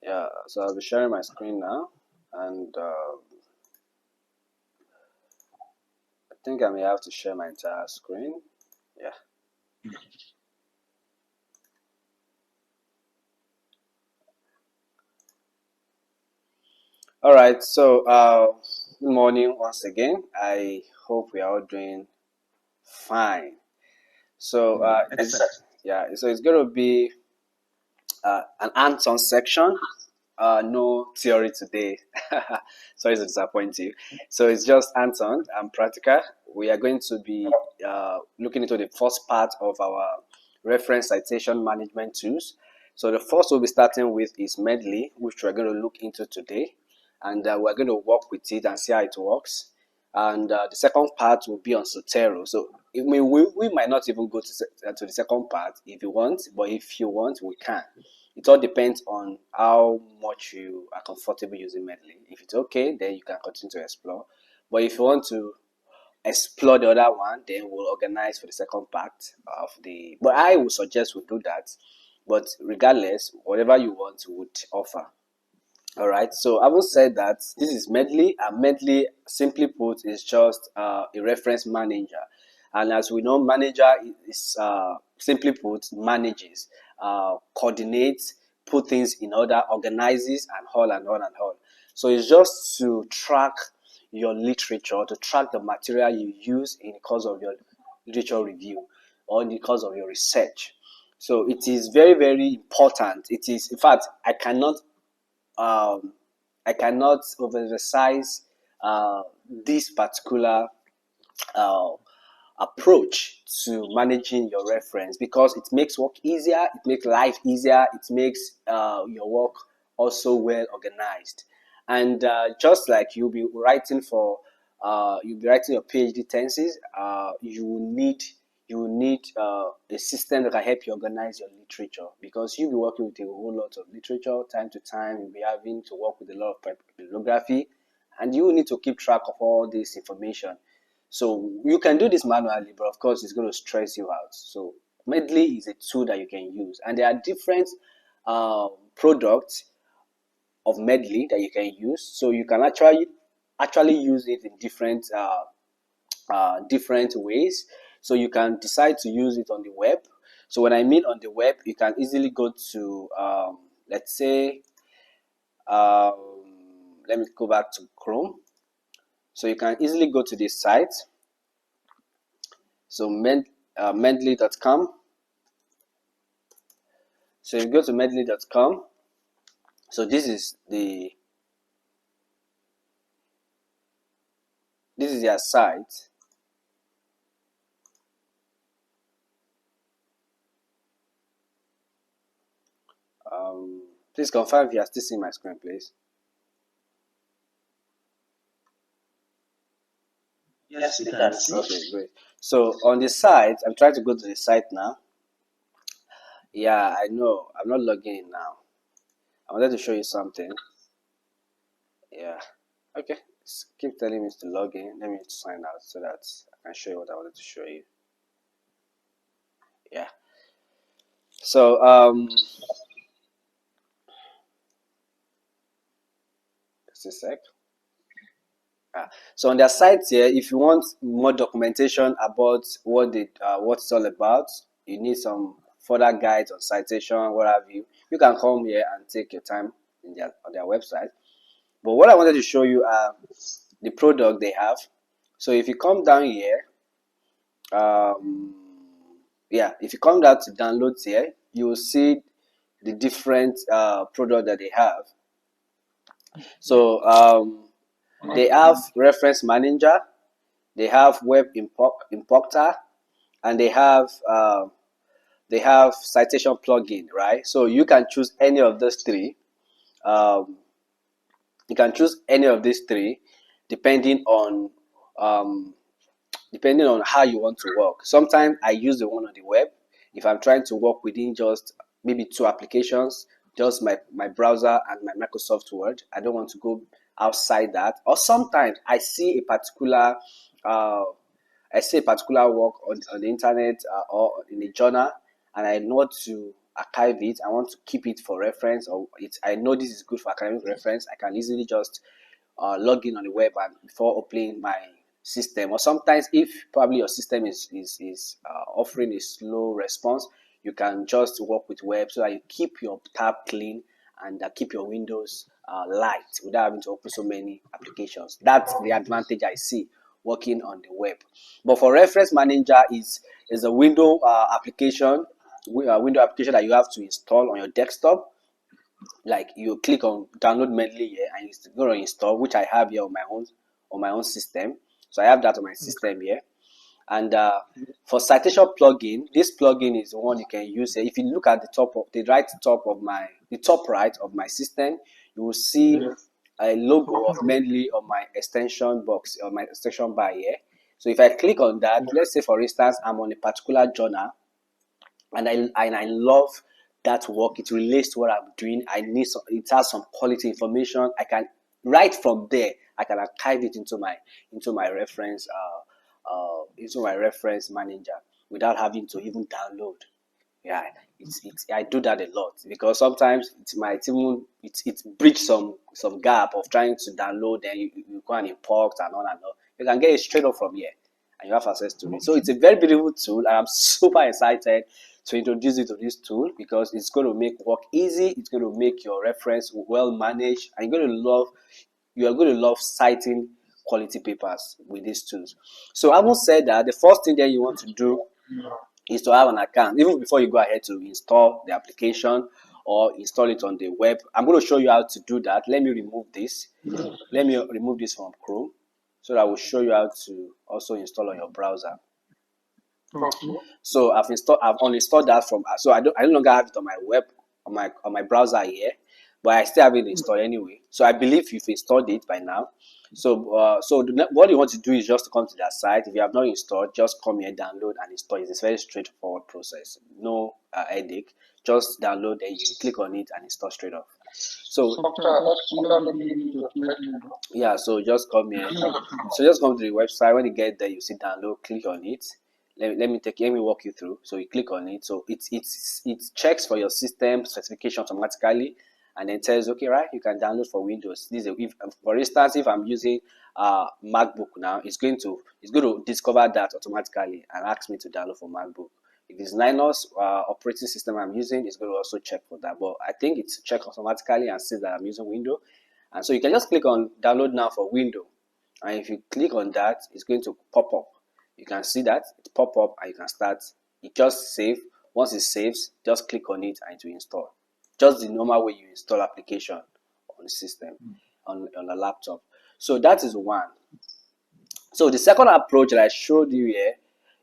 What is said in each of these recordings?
Yeah, so I'll be sharing my screen now, and I think I may have to share my entire screen. Yeah. All right. So, good morning once again. I hope we are all doing fine. So, yeah. So it's going to be an hands-on section. No theory today. Sorry to disappoint you. So it's just hands-on and practical. We are going to be looking into the first part of our reference citation management tools. So the first we'll be starting with is Mendeley, which we're going to look into today, and we're going to work with it and see how it works. And the second part will be on Sotero. So we might not even go to the second part if you want, but if you want, we can. It all depends on how much you are comfortable using Mendeley. If it's okay, then you can continue to explore. But if you want to explore the other one, then we'll organize for the second part of the. But I would suggest we do that. But regardless, whatever you want, we would offer. All right. So I will say that this is Mendeley, and Mendeley, simply put, is just a reference manager. And as we know, manager is simply put manages, coordinates, put things in order, organizes, and all and all and all. So it's just to track your literature, to track the material you use in the course of your literature review or in the course of your research. So it is very, very important. It is, in fact, um, I cannot overemphasize this particular uh, approach to managing your reference because it makes work easier, it makes life easier, it makes your work also well organized. And just like you'll be writing your PhD thesis, you will need a system that can help you organize your literature because you'll be working with a whole lot of literature time to time. You'll be having to work with a lot of bibliography, and you will need to keep track of all this information. So you can do this manually, but of course, it's going to stress you out. So Mendeley is a tool that you can use, and there are different products of Mendeley that you can use. So you can actually use it in different ways. So you can decide to use it on the web. So when I mean on the web, you can easily go to let's say let me go back to Chrome. So you can easily go to this site. So Mendeley.com. So you go to Mendeley.com. So this is their site. Please confirm if you are still seeing my screen, please. Yes, we can see. Okay, great. So on the site, I'm trying to go to the site now. Yeah, I know. I'm not logging in now. I wanted to show you something. Yeah. Okay. Keep telling me to log in. Let me sign out so that I can show you what I wanted to show you. Yeah. So just a sec. So on their site here, if you want more documentation about what it's all about, you need some further guides on citation, what have you. You can come here and take your time on their website. But what I wanted to show you are the product they have. So if you come down here, yeah, if you come down to downloads here, you will see the different product that they have. So they have reference manager, they have web importer, and they have citation plugin, right? So you can choose any of those three. Um, you can choose any of these three, depending on um, how you want to work. Sometimes I use the one on the web if I'm trying to work within just maybe two applications, just my browser and my Microsoft Word. I don't want to go outside that. Or sometimes uh, I see a particular work on the internet or in a journal, and I want to archive it, I want to keep it for reference, or I know this is good for academic reference, I can easily just log in on the web and before opening my system. Or sometimes if probably your system is offering a slow response, you can just work with web so that you keep your tab clean and keep your windows light without having to open so many applications. That's the advantage I see working on the web. But for reference manager is a window application, window application that you have to install on your desktop. Like you click on download Mendeley here and you go to install, which I have here on my own system. So I have that on my system here. And for citation plugin, this plugin is the one you can use. If you look at the top right of my system, you will see a logo of Mendeley on my extension box or my extension bar here. So if I click on that, let's say for instance I'm on a particular journal and I love that work. It relates to what I'm doing. It has some quality information. I can right from there I can archive it into my reference manager without having to even download. Yeah, I do that a lot because sometimes it might even it breach some gap of trying to download, then you go and import and all and all. You can get it straight up from here and you have access to it. So it's a very beautiful tool and I'm super excited to introduce you to this tool because it's going to make work easy, it's going to make your reference well managed, and you are going to love citing quality papers with these tools. So having said that, the first thing that you want to do is to have an account even before you go ahead to install the application or install it on the web. I'm going to show you how to do that. Let me remove this. Let me remove this from Chrome so that I will show you how to also install on your browser. So I've uninstalled that from, so I no longer have it on my web on my browser here, but I still have it installed anyway. So I believe you've installed it by now. So what you want to do is just to come to that site. If you have not installed, just come here, download and install it. It's a very straightforward process. No headache. Just download and you click on it and install straight off. So yeah, so just come here. So just come to the website. When you get there, you see download, click on it. Let me walk you through. So you click on it. So it checks for your system specification automatically, and then tells okay, right, you can download for Windows. If for instance, if I'm using MacBook now, it's going to discover that automatically and ask me to download for MacBook. If it's Linux operating system I'm using, it's going to also check for that. But I think it's checked automatically and says that I'm using Windows. And so you can just click on download now for Windows. And if you click on that, it's going to pop up. You can see that it pop up and you can start. It just save. Once it saves, just click on it and it will install. Just the normal way you install application on the system, on a laptop. So that is one. So the second approach that I showed you here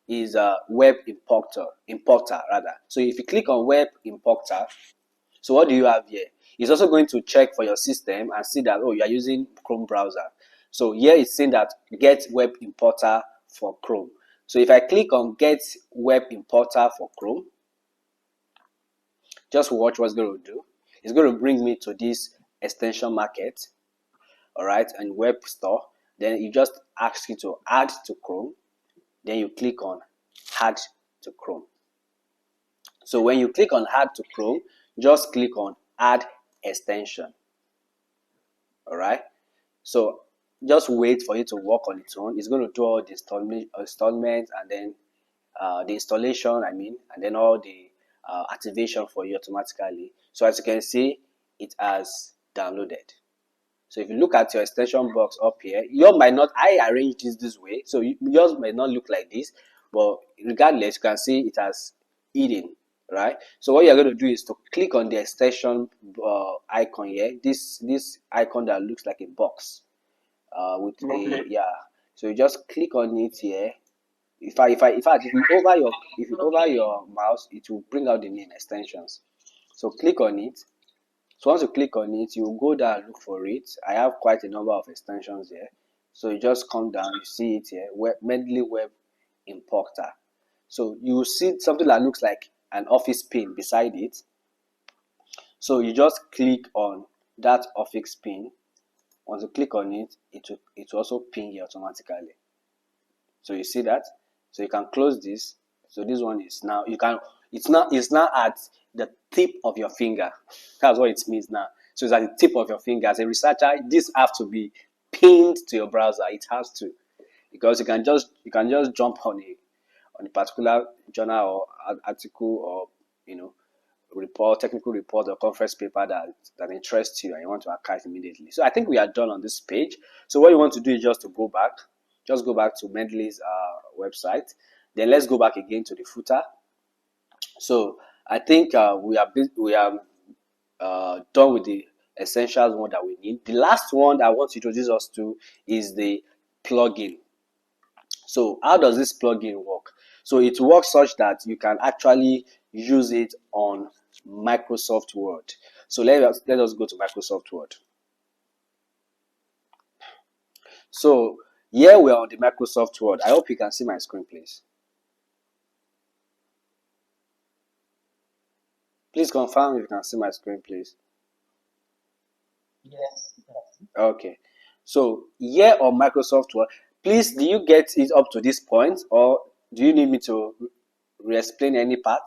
is web importer rather. So if you click on web importer, so what do you have here? It's also going to check for your system and see that, oh, you are using Chrome browser. So here it's saying that get web importer for Chrome. So if I click on get web importer for Chrome, just watch what's going to do. It's going to bring me to this extension market, all right, and web store. Then it just asks you to add to Chrome. Then you click on add to Chrome. So when you click on add to Chrome, just click on add extension. All right. So just wait for it to work on its own. It's going to do all the installment and then the installation, and then all the activation for you automatically. So as you can see, it has downloaded. So if you look at your extension box up here, yours might not, I arranged this way, so yours might not look like this, but regardless, you can see it has hidden, right? So what you're going to do is to click on the extension icon here, this icon that looks like a box with a, yeah. So you just click on it here. In fact, if you over your mouse, it will bring out the name extensions. So click on it. So once you click on it, you go down and look for it. I have quite a number of extensions here. So you just come down, you see it here, Mendeley Web Importer. So you will see something that looks like an office pin beside it. So you just click on that office pin. Once you click on it, it will also ping you automatically. So you see that? So you can close this. So this one is now, It's not at the tip of your finger. That's what it means now. So it's at the tip of your finger. As a researcher, this has to be pinned to your browser. It has to, because you can just jump on a particular journal or article, or technical report or conference paper that interests you and you want to archive immediately. So I think we are done on this page. So what you want to do is just to go back to Mendeley's website. Then let's go back again to the footer. So I think we are done with the essentials one that we need. The last one that I want to introduce us to is the plugin. So how does this plugin work? So it works such that you can actually use it on Microsoft Word. So let us go to Microsoft Word. So here we are on the Microsoft Word. I hope you can see my screen, please. Please confirm if you can see my screen, please. Yes. Okay. So here on Microsoft Word, please, do you get it up to this point, or do you need me to re-explain any part?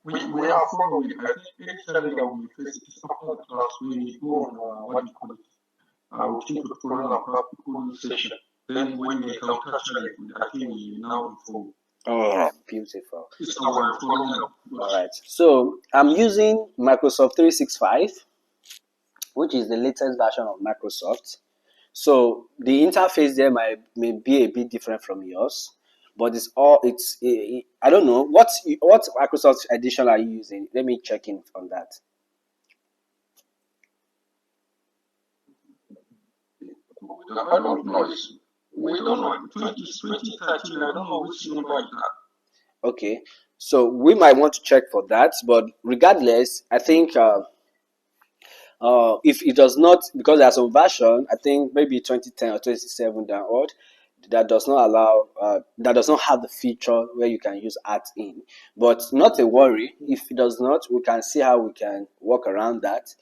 We are following. I think initially that we face it after the class, we go on what do you call it? Routine tutorial and practical session. Then when we encounter challenge, I think we now inform. Oh, beautiful. It's how we're following up. All right. So I'm using Microsoft 365, which is the latest version of Microsoft. So the interface there may be a bit different from yours, but I don't know what Microsoft edition are you using. Let me check in on that. I don't know. We don't know. 2013. I don't know which number is that. Okay, so we might want to check for that, but regardless, I think if it does not, because there's some version, I think maybe 2010 or 2007 downward, that does not allow, that does not have the feature where you can use art in. But not a worry, if it does not, we can see how we can work around that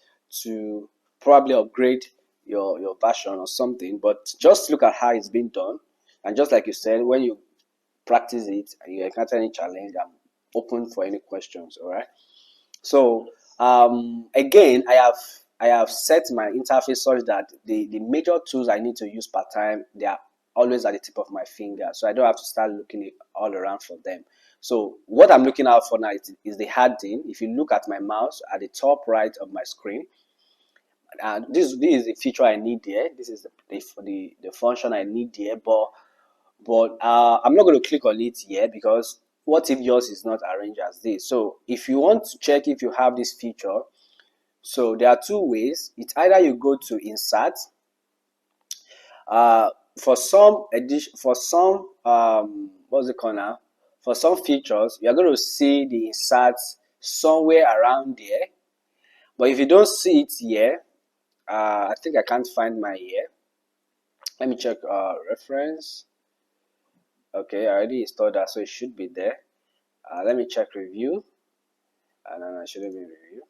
to probably upgrade your version or something. But just look at how it's been done, and just like you said, when you practice it and you encounter any challenge, I'm open for any questions. All right. So again, I have set my interface such that the major tools I need to use per time, they are always at the tip of my finger, so I don't have to start looking all around for them. So what I'm looking out for now is the heading. If you look at my mouse at the top right of my screen, this is the feature I need there. This is the function I need there, but I'm not going to click on it here, because what if yours is not arranged as this? So if you want to check if you have this feature, so there are two ways. It's either you go to insert, for some edition, for some what's it called now, for some features you're going to see the insert somewhere around there, but if you don't see it here, I think I can't find my here. Let me check reference. Okay, I already installed that, so it should be there. Let me check review. No, it shouldn't be review.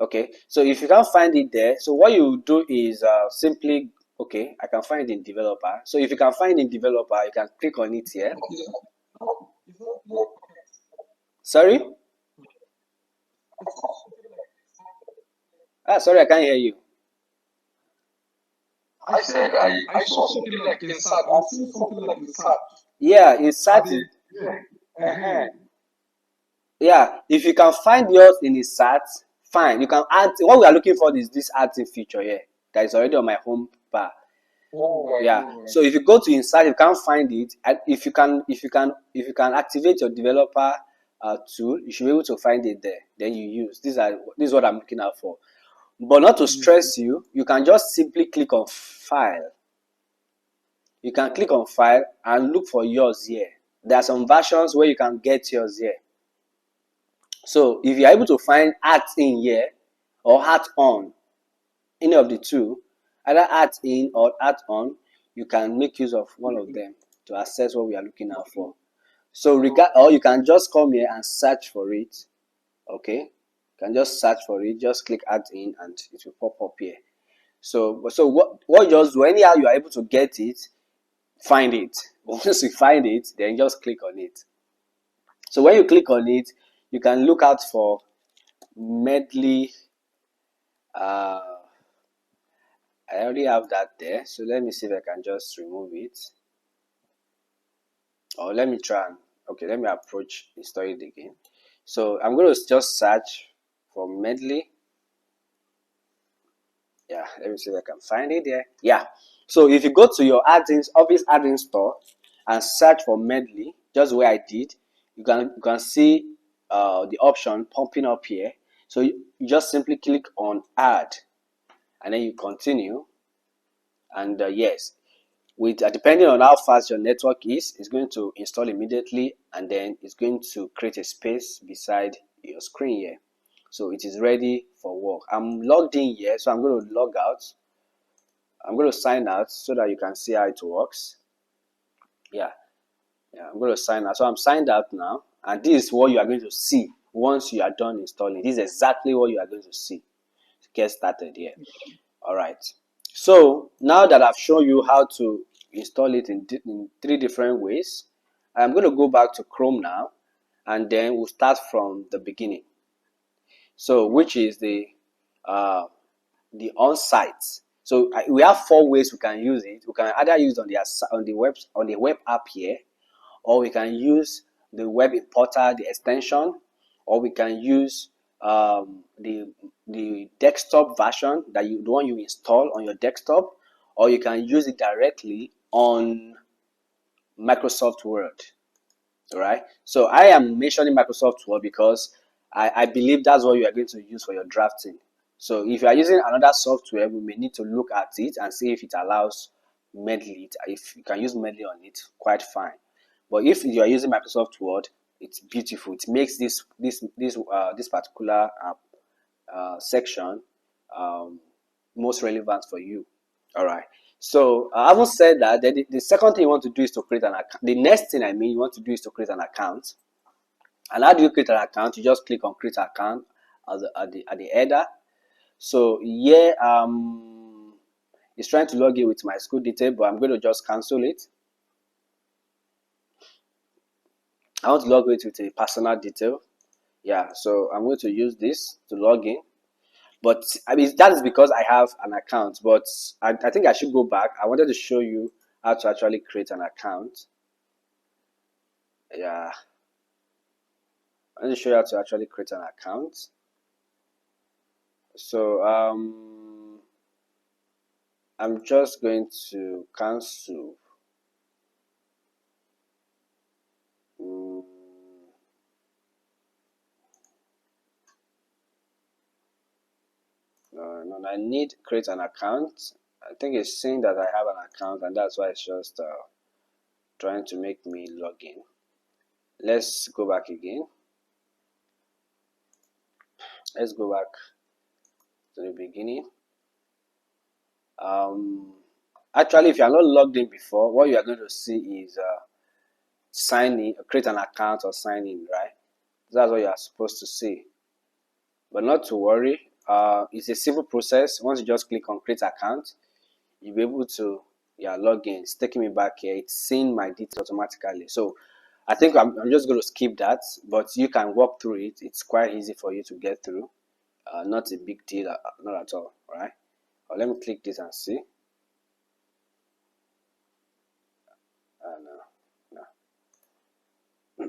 Okay, so if you can't find it there, so what you do is simply, okay, I can find it in developer. So if you can find it in developer, you can click on it here. Sorry? Sorry, I can't hear you. I said I saw something like insert. I see something like insert. Yeah, insert it. Yeah. Yeah, if you can find yours in insert, fine. You can add. What we are looking for is this adding feature here that is already on my home bar. Yeah. So if you go to insert, you can't find it. And if you can activate your developer tool, you should be able to find it there. Then you use. This is what I'm looking out for. But not to stress you, you can just simply click on file. You can click on file and look for yours here. There are some versions where you can get yours here. So if you are able to find art in here or art on, any of the two, either art in or art on, you can make use of one of them to access what we are looking out for. So or you can just come here and search for it. Okay, you can just search for it. Just click art in and it will pop up here. So what just do, anyhow you are able to get it, find it. Once you find it, then just click on it. So when you click on it, you can look out for Mendeley. I already have that there, so let me see if I can just remove it. Or let me try and, okay, let me approach install it again. So I'm going to just search for Mendeley. Yeah, let me see if I can find it there. Yeah. So if you go to your add-ins, Office add-in store and search for Mendeley, just where I did, you can see the option pumping up here. So you just simply click on add and then you continue. And yes, with depending on how fast your network is, it's going to install immediately, and then it's going to create a space beside your screen here. So it is ready for work. I'm logged in here, so I'm going to log out. I'm going to sign out so that you can see how it works. Yeah, I'm going to sign out. So I'm signed out now, and this is what you are going to see once you are done installing. This is exactly what you are going to see to get started here. All right. So now that I've shown you how to install it in 3 different ways, I'm going to go back to Chrome now, and then we'll start from the beginning. So which is the on-site. So we have 4 ways we can use it. We can either use on the web app here, or we can use the web importer, the extension, or we can use the desktop version, the one you install on your desktop, or you can use it directly on Microsoft Word. All right. So I am mentioning Microsoft Word because I believe that's what you are going to use for your drafting. So if you are using another software, we may need to look at it and see if it allows Mendeley. If you can use Mendeley on it, quite fine. But if you are using Microsoft Word, it's beautiful. It makes this particular section most relevant for you. All right. So having said that, the second thing you want to do is to create an account. The next thing you want to do is to create an account. And how do you create an account? You just click on create account at the header. So here it's trying to log in with my school detail, but I'm going to just cancel it. I want to log in with a personal detail. Yeah, so I'm going to use this to log in. But I mean, that is because I have an account. But I think I should go back. I wanted to show you how to actually create an account. Yeah, I want to show you how to actually create an account. So I'm just going to cancel. No, I need create an account. I think it's saying that I have an account, and that's why it's just trying to make me log in. Let's go back again. Let's go back to the beginning. Actually, if you are not logged in before, what you are going to see is sign in, create an account or sign in, right? That's what you are supposed to see. But not to worry. It's a simple process. Once you just click on create account, you'll be able to log in. It's taking me back here. It's seeing my details automatically. So I think I'm just going to skip that, but you can walk through it. It's quite easy for you to get through. Not a big deal, not at all, right? Let me click this and see. No.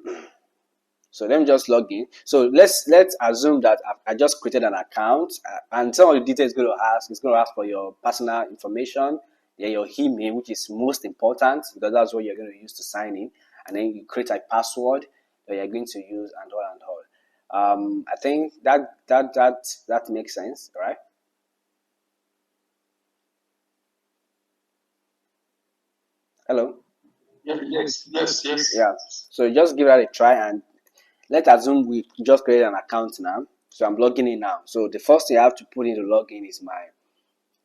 So let me just log in. So let's assume that I just created an account, and some of the details it's going to ask for your personal information, your email, which is most important because that's what you're going to use to sign in, and then you create a password that you're going to use and all and all. I think that makes sense, right? Hello. Yes. Yeah. So just give that a try, and let's assume we just created an account now. So I'm logging in now. So the first thing I have to put in to log in is my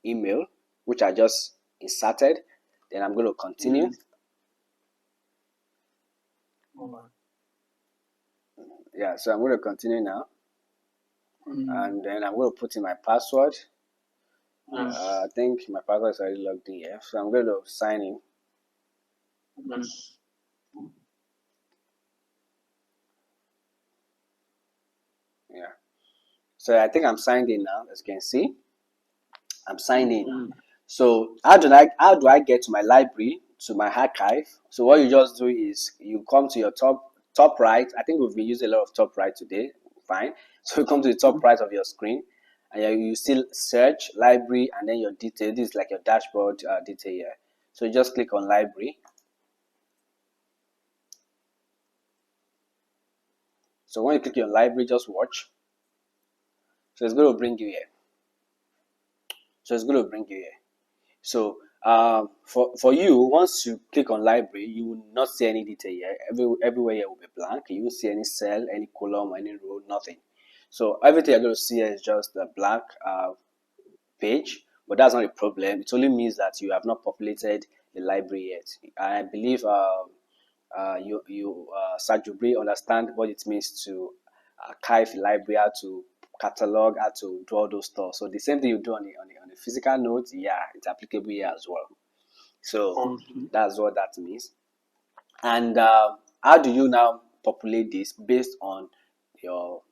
email, which I just inserted. Then I'm going to continue. Yeah, so I'm going to continue now. And then I'm going to put in my password. I think my password is already logged in here, so I'm going to sign in. Yes. Yeah. So I think I'm signed in now. As you can see, I'm signed in. So how do I get to my library, to my archive? So what you just do is you come to your top right. I think we've been using a lot of top right today. Fine. So you come to the top right of your screen, and you still search library, and then your detail. This is like your dashboard detail here. So you just click on library. So when you click on library, just watch. So it's going to bring you here. So for you, once you click on library, you will not see any detail here. Everywhere here will be blank. You won't see any cell, any column, any row, nothing. So everything you're going to see here is just a blank page. But that's not a problem. It only means that you have not populated the library yet. I believe Sajubri understand what it means to archive library, how to catalog, how to do all those stuff. So the same thing you do on the physical notes, yeah, it's applicable here as well. So that's what that means. And how do you now populate this based on your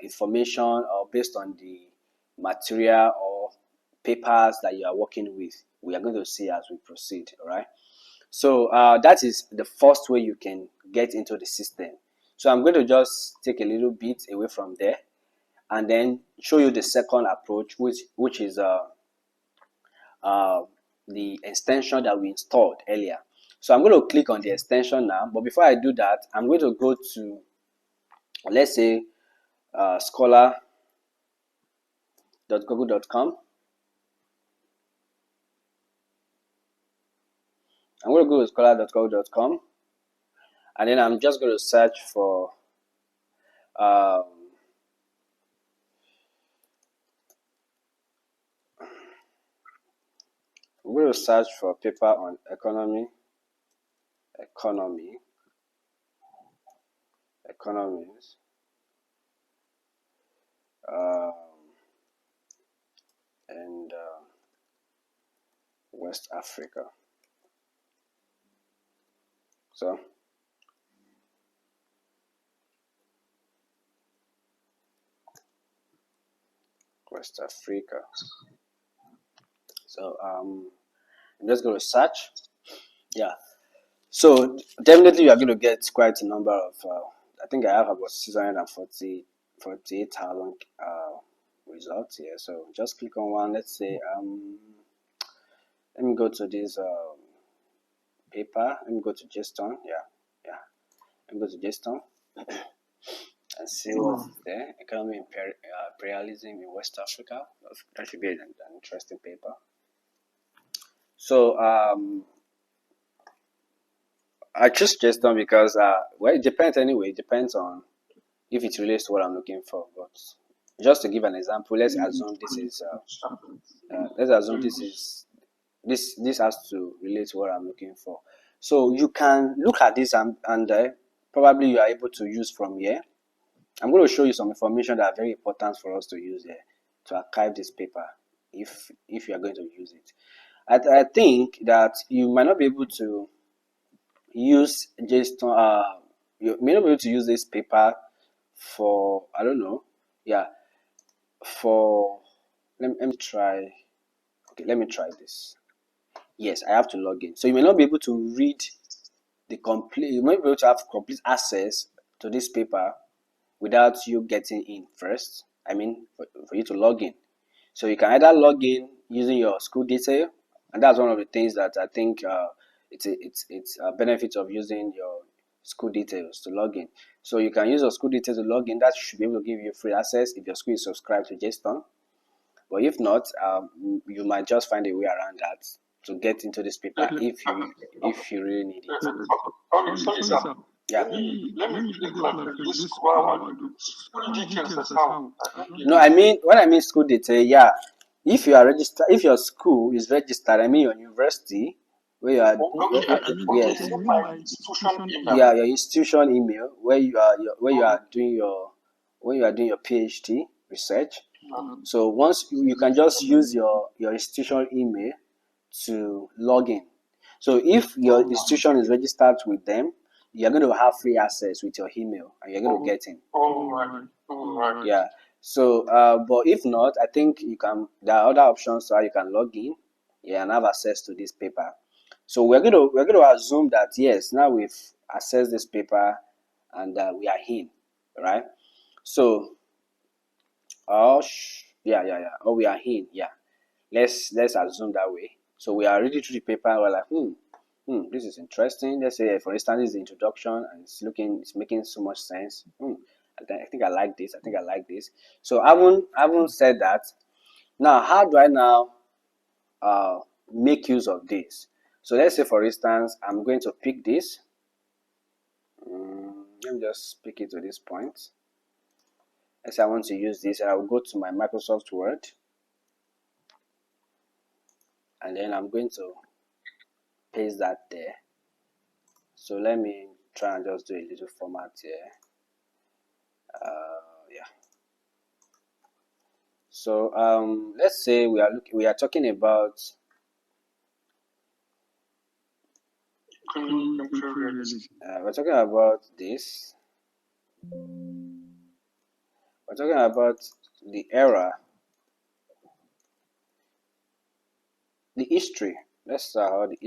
information, or based on the material or papers that you are working with? We are going to see as we proceed. All right. So that is the first way you can get into the system. So I'm going to just take a little bit away from there and then show you the second approach, which is uh, the extension that we installed earlier. So I'm going to click on the extension now, but before I do that, I'm going to go to, let's say, scholar.google.com. I'm going to go to scholar.google.com, and then I'm just going to search for um, I'm going to search for paper on economies, um, and West Africa. So West Africa. So I'm just going to search. Yeah. So definitely you are going to get quite a number of. I think I have about 648,000 results here. So just click on one. Let's say let me go to this paper. Let me go to JSON. Yeah. Let me go to JSON and see what's there. Economic imperialism in West Africa. That should be an interesting paper. So I choose JSON because well, it depends anyway. It depends on if it relates to what I'm looking for. But just to give an example, let's assume this has to relate to what I'm looking for. So you can look at this and probably you are able to use from here. I'm going to show you some information that are very important for us to use here to archive this paper if you are going to use it. I think that you might not be able to use JSON. You may not be able to use this paper for, I don't know. Yeah, for let me try. Okay, let me try this. Yes, I have to log in. So you may not be able to read the complete. You might be able to have complete access to this paper without you getting in first. I mean, for you to log in. So you can either log in using your school detail, and that's one of the things that I think it's a benefit of using your school details to log in. So you can use your school details to log in. That should be able to give you free access if your school is subscribed to JSON. But if not, you might just find a way around that to get into this paper if you really need it. Sorry, sir. Yeah. Let me get like this. What I want to do. School details as how. No, I mean when I mean school detail, yeah. If you are registered, if your school is registered, I mean your university, where you are, yes, yeah, your institution email where you are doing your PhD research. So once you can just use your institutional email to log in. So if your institution is registered with them, you're going to have free access with your email and you're going to get in. Yeah. So, but if not, I think you can. There are other options so you can log in, yeah, and have access to this paper. So we're going to assume that yes, now we've accessed this paper, and we are in, right? So, oh, we are in, yeah. Let's assume that way. So we are reading through the paper. And we're like, this is interesting. Let's say, for instance, this is the introduction, and it's making so much sense. I think I like this. I think I like this. So I haven't said that. Now, how do I now uh, make use of this? So let's say, for instance, I'm going to pick this. Let me just pick it to this point. Let's say I want to use this, and I will go to my Microsoft Word, and then I'm going to paste that there. So let me try and just do a little format here. Yeah. So let's say we are talking about we're talking about this. We're talking about the era, the history. Let's start out the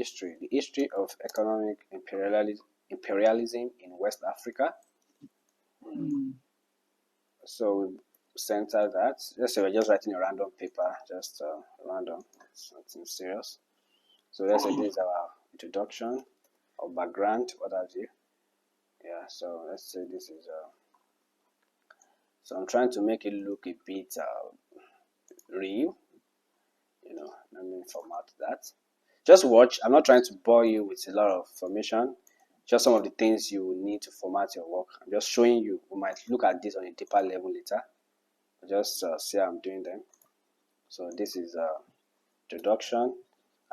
history of economic imperialism in West Africa. So we center that. Let's say we're just writing a random paper, just random, something serious. So let's say this is our introduction or background, what have you. Yeah, so let's say this is so I'm trying to make it look a bit real. Let me format that. Just watch. I'm not trying to bore you with a lot of information. Just some of the things you will need to format your work. I'm just showing you. We might look at this on a deeper level later. Just see how I'm doing them. So this is introduction.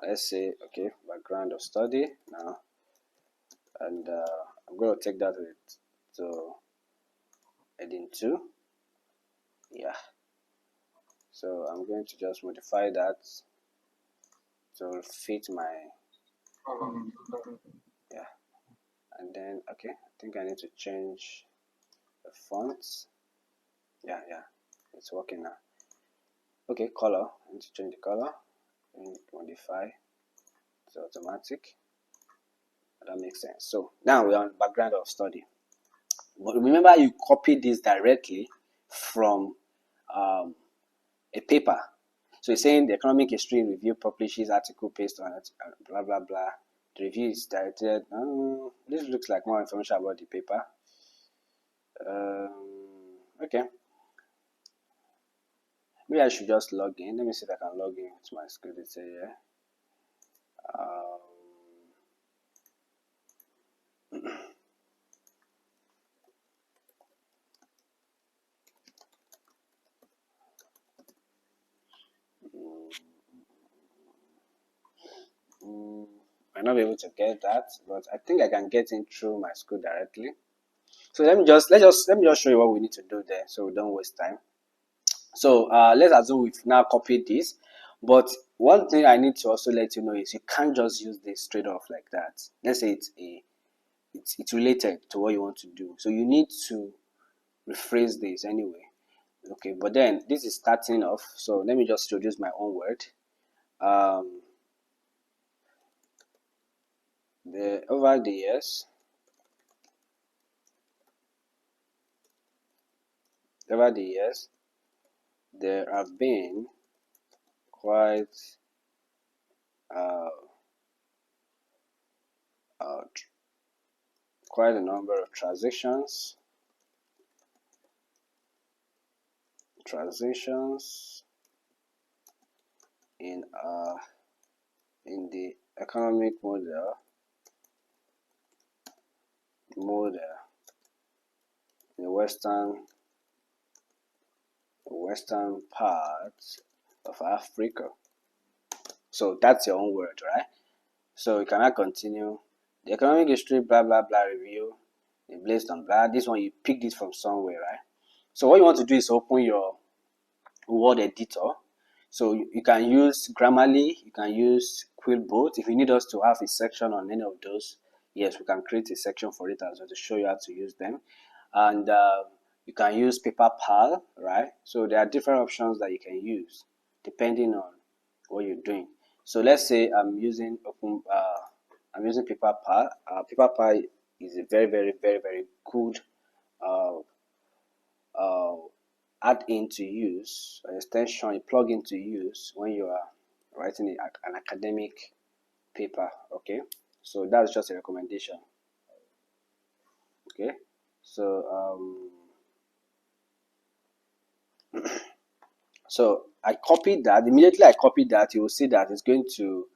Let's say, okay, background of study now. And I'm going to take that to heading 2. Yeah. So I'm going to just modify that to fit my yeah. And then okay, I think I need to change the fonts. Yeah, it's working now. Okay, color. I need to change the color and modify. It's automatic. That makes sense. So now we're on background of study. But remember, you copy this directly from a paper. So it's saying the Economic History Review publishes article based on it, blah blah blah. The review is directed. This looks like more information about the paper. Okay. Maybe I should just log in. Let me see if I can log in to my school detail here. Might not be able to get that, but I think I can get in through my school directly. So let me just show you what we need to do there, so we don't waste time. So let's assume we've now copied this, but one thing I need to also let you know is you can't just use this straight off like that. Let's say it's related to what you want to do, so you need to rephrase this anyway. Okay, but then this is starting off, so let me just introduce my own word. Over the years, there have been quite quite a number of transitions in the economic model in the western part of Africa. So that's your own word, right? So you cannot continue. The economic history, blah blah blah review, based on blah. This one you picked it from somewhere, right? So what you want to do is open your word editor. So you can use Grammarly, you can use Quillbot. If you need us to have a section on any of those, yes, we can create a section for it as well to show you how to use them. And you can use PaperPal, right? So there are different options that you can use depending on what you're doing. So let's say I'm using PaperPal. PaperPal is a very, very, very, very good uh, uh, add-in to use, an extension, a plugin to use when you are writing an academic paper. Okay, so that's just a recommendation. Okay, so so I copied that. Immediately I copied that, you will see that it's going to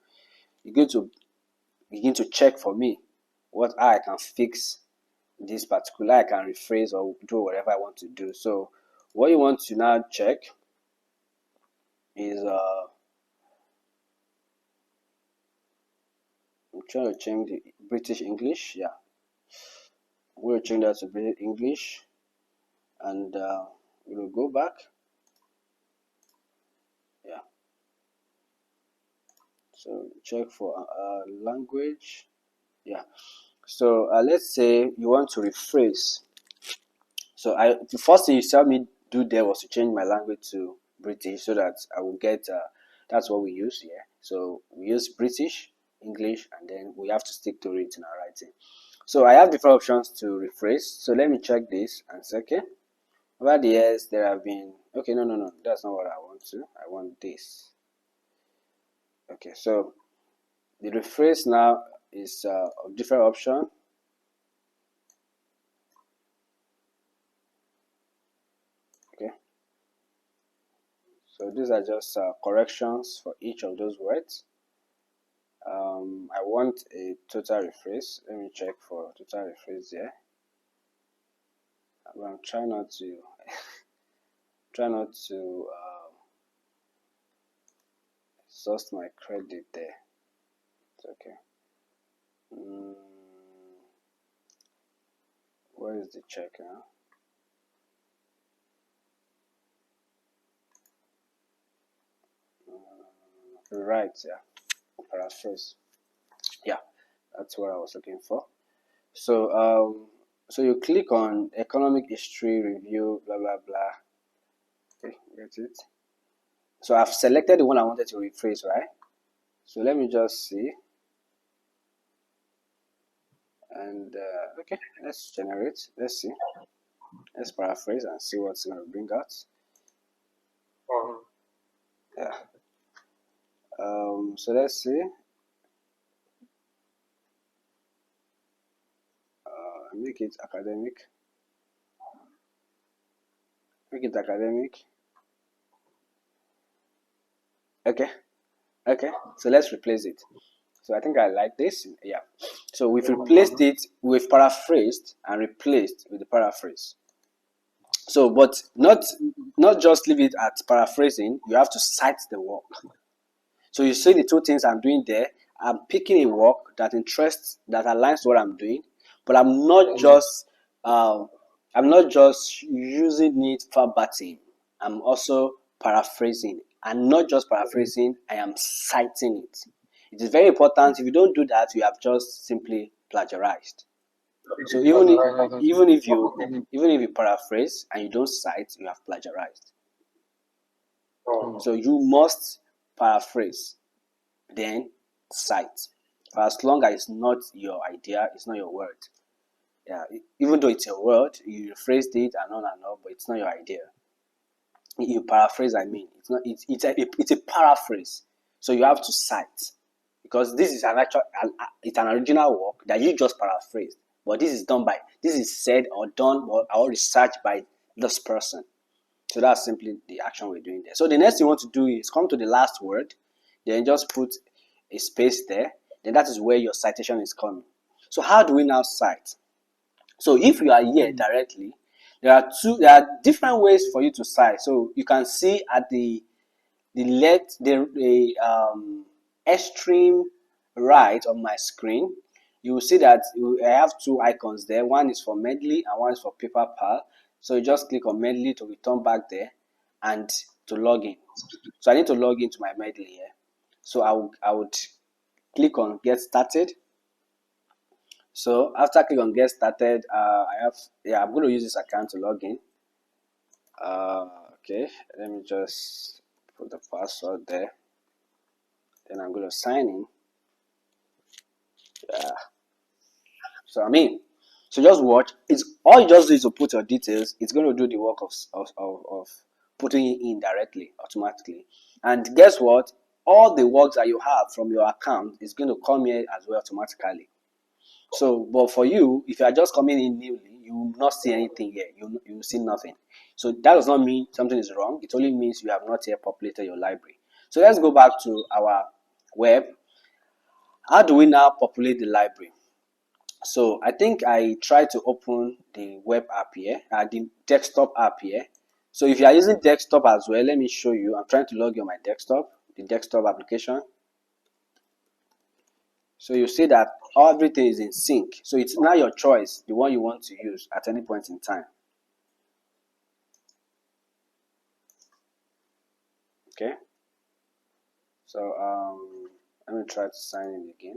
begin to check for me how I can fix this particular. I can rephrase or do whatever I want to do. So what you want to now check is I'm trying to change the British English. Yeah, we'll change that to British English, and we'll go back. Yeah, so check for language. Yeah, so let's say you want to rephrase. So the first thing you saw me do there was to change my language to British so that I will get that's what we use here. So we use British English, and then we have to stick to it in our writing. So I have different options to rephrase. So let me check this and say, okay, over the years there have been, okay, no, that's not what I want to. I want this. Okay, so the rephrase now is a different option. Okay, so these are just corrections for each of those words. I want a total rephrase. Let me check for total rephrase here. I'm trying not to exhaust my credit there. It's okay. Where is the check now? Right, yeah. Paraphrase. Yeah, that's what I was looking for. So so you click on economic history review, blah blah blah. Okay, get it. So I've selected the one I wanted to rephrase, right? So let me just see. And okay, let's generate. Let's see. Let's paraphrase and see what's going to bring out. Yeah. So let's see. Make it academic. Make it academic. Okay. Okay. So let's replace it. So I think I like this. Yeah. So we've replaced it. We've paraphrased and replaced with the paraphrase. So, but not just leave it at paraphrasing. You have to cite the work. So you see the two things I'm doing there. I'm picking a work that interests, that aligns to what I'm doing, but I'm not just using it verbatim. I'm also paraphrasing, and not just paraphrasing. I am citing it. It is very important. If you don't do that, you have just simply plagiarized. So even if you paraphrase and you don't cite, you have plagiarized. So you must paraphrase, then cite. For as long as it's not your idea, it's not your word. Yeah, even though it's your word, you rephrased it and on, but it's not your idea. You paraphrase, I mean, it's a paraphrase. So you have to cite, because this is it's an original work that you just paraphrased, but this is said or done or researched by this person. So that's simply the action we're doing there. So the next thing you want to do is come to the last word, then just put a space there. Then that is where your citation is coming. So how do we now cite? So if you are here directly, there are different ways for you to cite. So you can see at the extreme right of my screen, you will see that I have two icons there. One is for Mendeley and one is for PaperPal. So you just click on Mendeley to return back there, and to log in. So I need to log into my Mendeley here. So I would click on get started. So after click on get started, I'm going to use this account to log in. Okay, let me just put the password there. Then I'm going to sign in. Yeah. So just watch. It's all you just do is to put your details. It's going to do the work of putting it in directly, automatically. And guess what? All the works that you have from your account is going to come here as well automatically. So, but for you, if you are just coming in newly, you will not see anything here. You will see nothing. So that does not mean something is wrong. It only means you have not yet populated your library. So let's go back to our web. How do we now populate the library? So I think I try to open the web app here, the desktop app here. So if you are using desktop as well, let me show you. I'm trying to log in on my desktop, the desktop application. So you see that everything is in sync. So it's now your choice, the one you want to use at any point in time. Okay. So let me try to sign in again.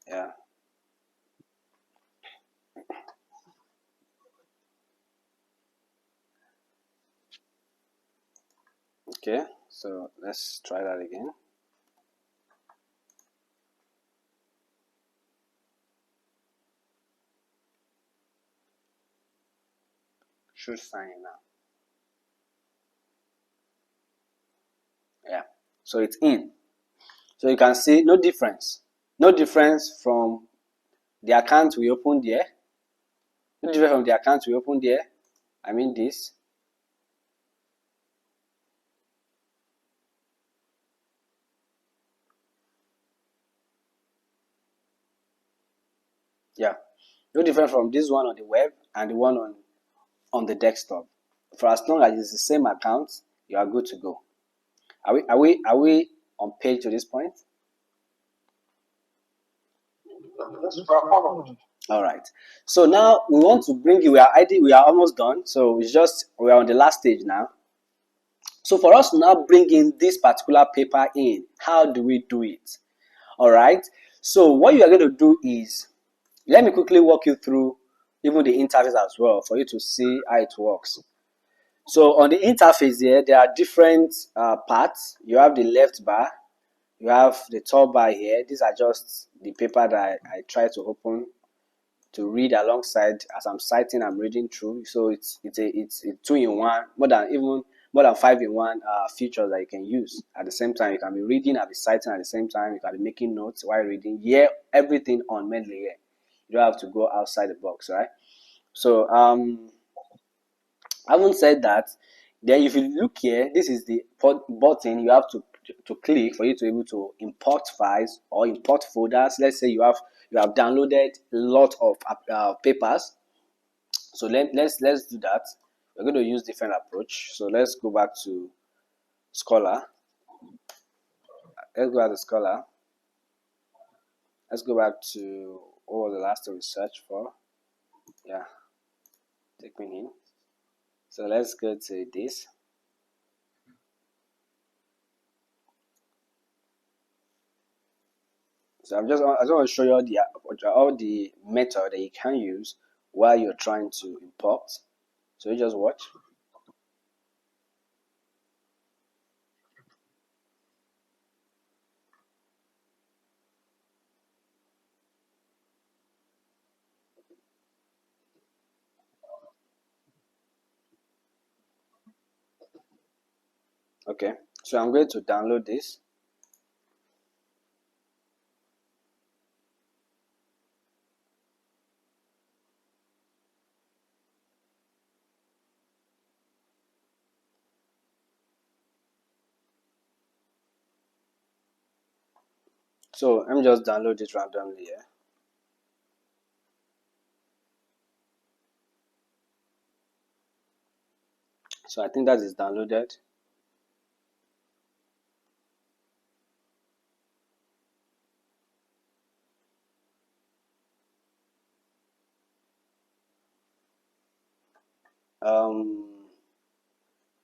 Yeah. Okay. So let's try that again. Should sign in now. Yeah. So it's in. So you can see no difference. No difference from the account we opened here. No difference from the account we opened here. I mean this. Yeah. No different from this one on the web and the one on the desktop. For as long as it's the same account, you are good to go. Are we on page to this point? All right. So now we want to bring you. We are almost done. So we are on the last stage now. So for us to now bring in this particular paper in, how do we do it? All right. So what you are going to do is, let me quickly walk you through even the interface as well for you to see how it works. So on the interface here, there are different parts. You have the left bar, you have the top bar here. These are just the paper that I try to open to read alongside as I'm citing. I'm reading through. So it's a two in one, more than five in one features that you can use at the same time. You can be reading and be citing at the same time. You can be making notes while reading. Yeah, everything on Mendeley here. You don't have to go outside the box, right? So having said that, then if you look here, this is the button you have to click for you to be able to import files or import folders. Let's say you have downloaded a lot of papers. So let's do that. We're going to use different approach. So let's go back to Scholar. Let's go back to Scholar. Let's go back to what was the last thing we searched for. Yeah, take me in. So let's go to this. So I just want to show you all the method that you can use while you're trying to import. So you just watch. Okay. So I'm going to download this. So let me just download it randomly here. So I think that is downloaded. Um,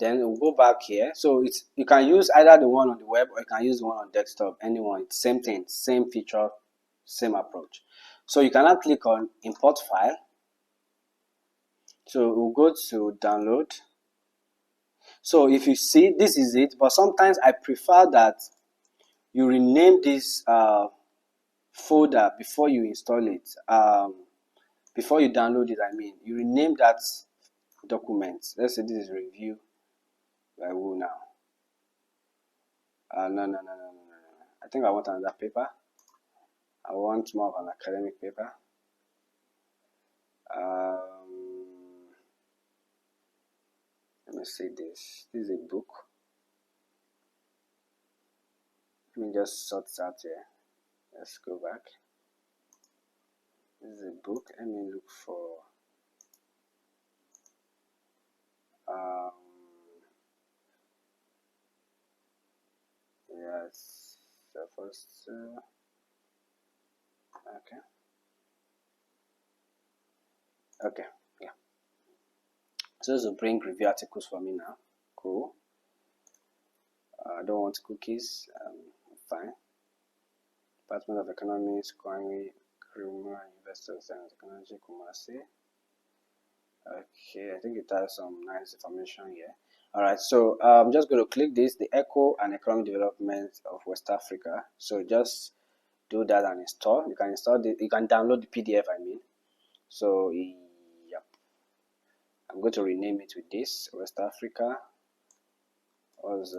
Then we'll go back here. So it's, you can use either the one on the web or you can use the one on desktop. Anyone, it's same thing, same feature, same approach. So you can now click on import file. So we'll go to download. So if you see, this is it, but sometimes I prefer that you rename this folder before you install it. Before you download it, I mean, you rename that document. Let's say this is review by Woo now. No. I think I want another paper. I want more of an academic paper. Let me see this. This is a book. Let me just sort it out here. Let's go back. This is a book. Let me look for yes, the first okay, yeah. So this will bring review articles for me now. Cool. I don't want cookies. Fine. Department of Economics, Kwame, Criminal Investors and Technology, Kumasi. Okay, I think it has some nice information here. All right, so I'm just going to click this, the Echo and Economic Development of West Africa. So just do that and install. You can install the, you can download the PDF, I mean. So yep, I'm going to rename it with this, West Africa. Who is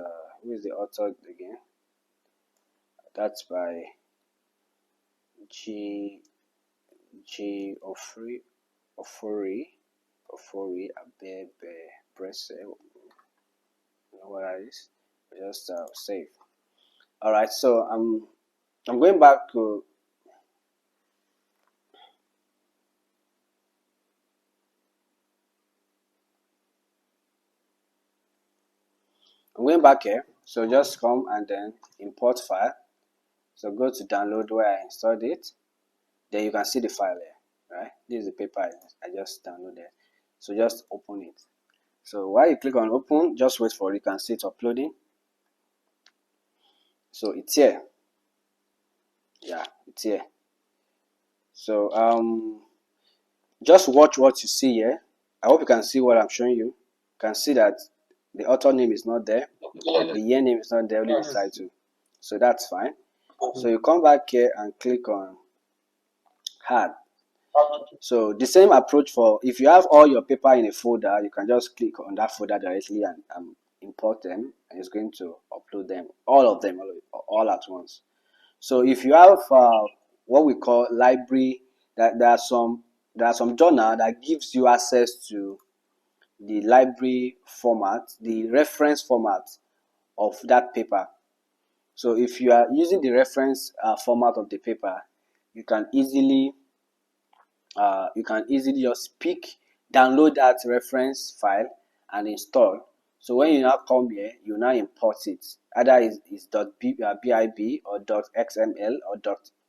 the author again? That's by G Ofori Abebe Press. You know what that is? Just save. All right, so I'm going back to here. So just come and then import file. So go to download where I installed it. Then you can see the file there, right? This is the paper I just downloaded. So just open it. So while you click on open, just wait for it. You can see it uploading. So it's here. Yeah, it's here. So just watch what you see here. I hope you can see what I'm showing you. You can see that the author name is not there. The year name is not there, only the title. So that's fine. So you come back here and click on add. So the same approach for, if you have all your paper in a folder, you can just click on that folder directly and import them, and it's going to upload them, all of them, all at once. So if you have what we call library, that there are some journal that gives you access to the library format, the reference format of that paper. So if you are using the reference format of the paper, you can easily just pick, download that reference file and install. So when you now come here, you now import it. Either it's .bib or .xml or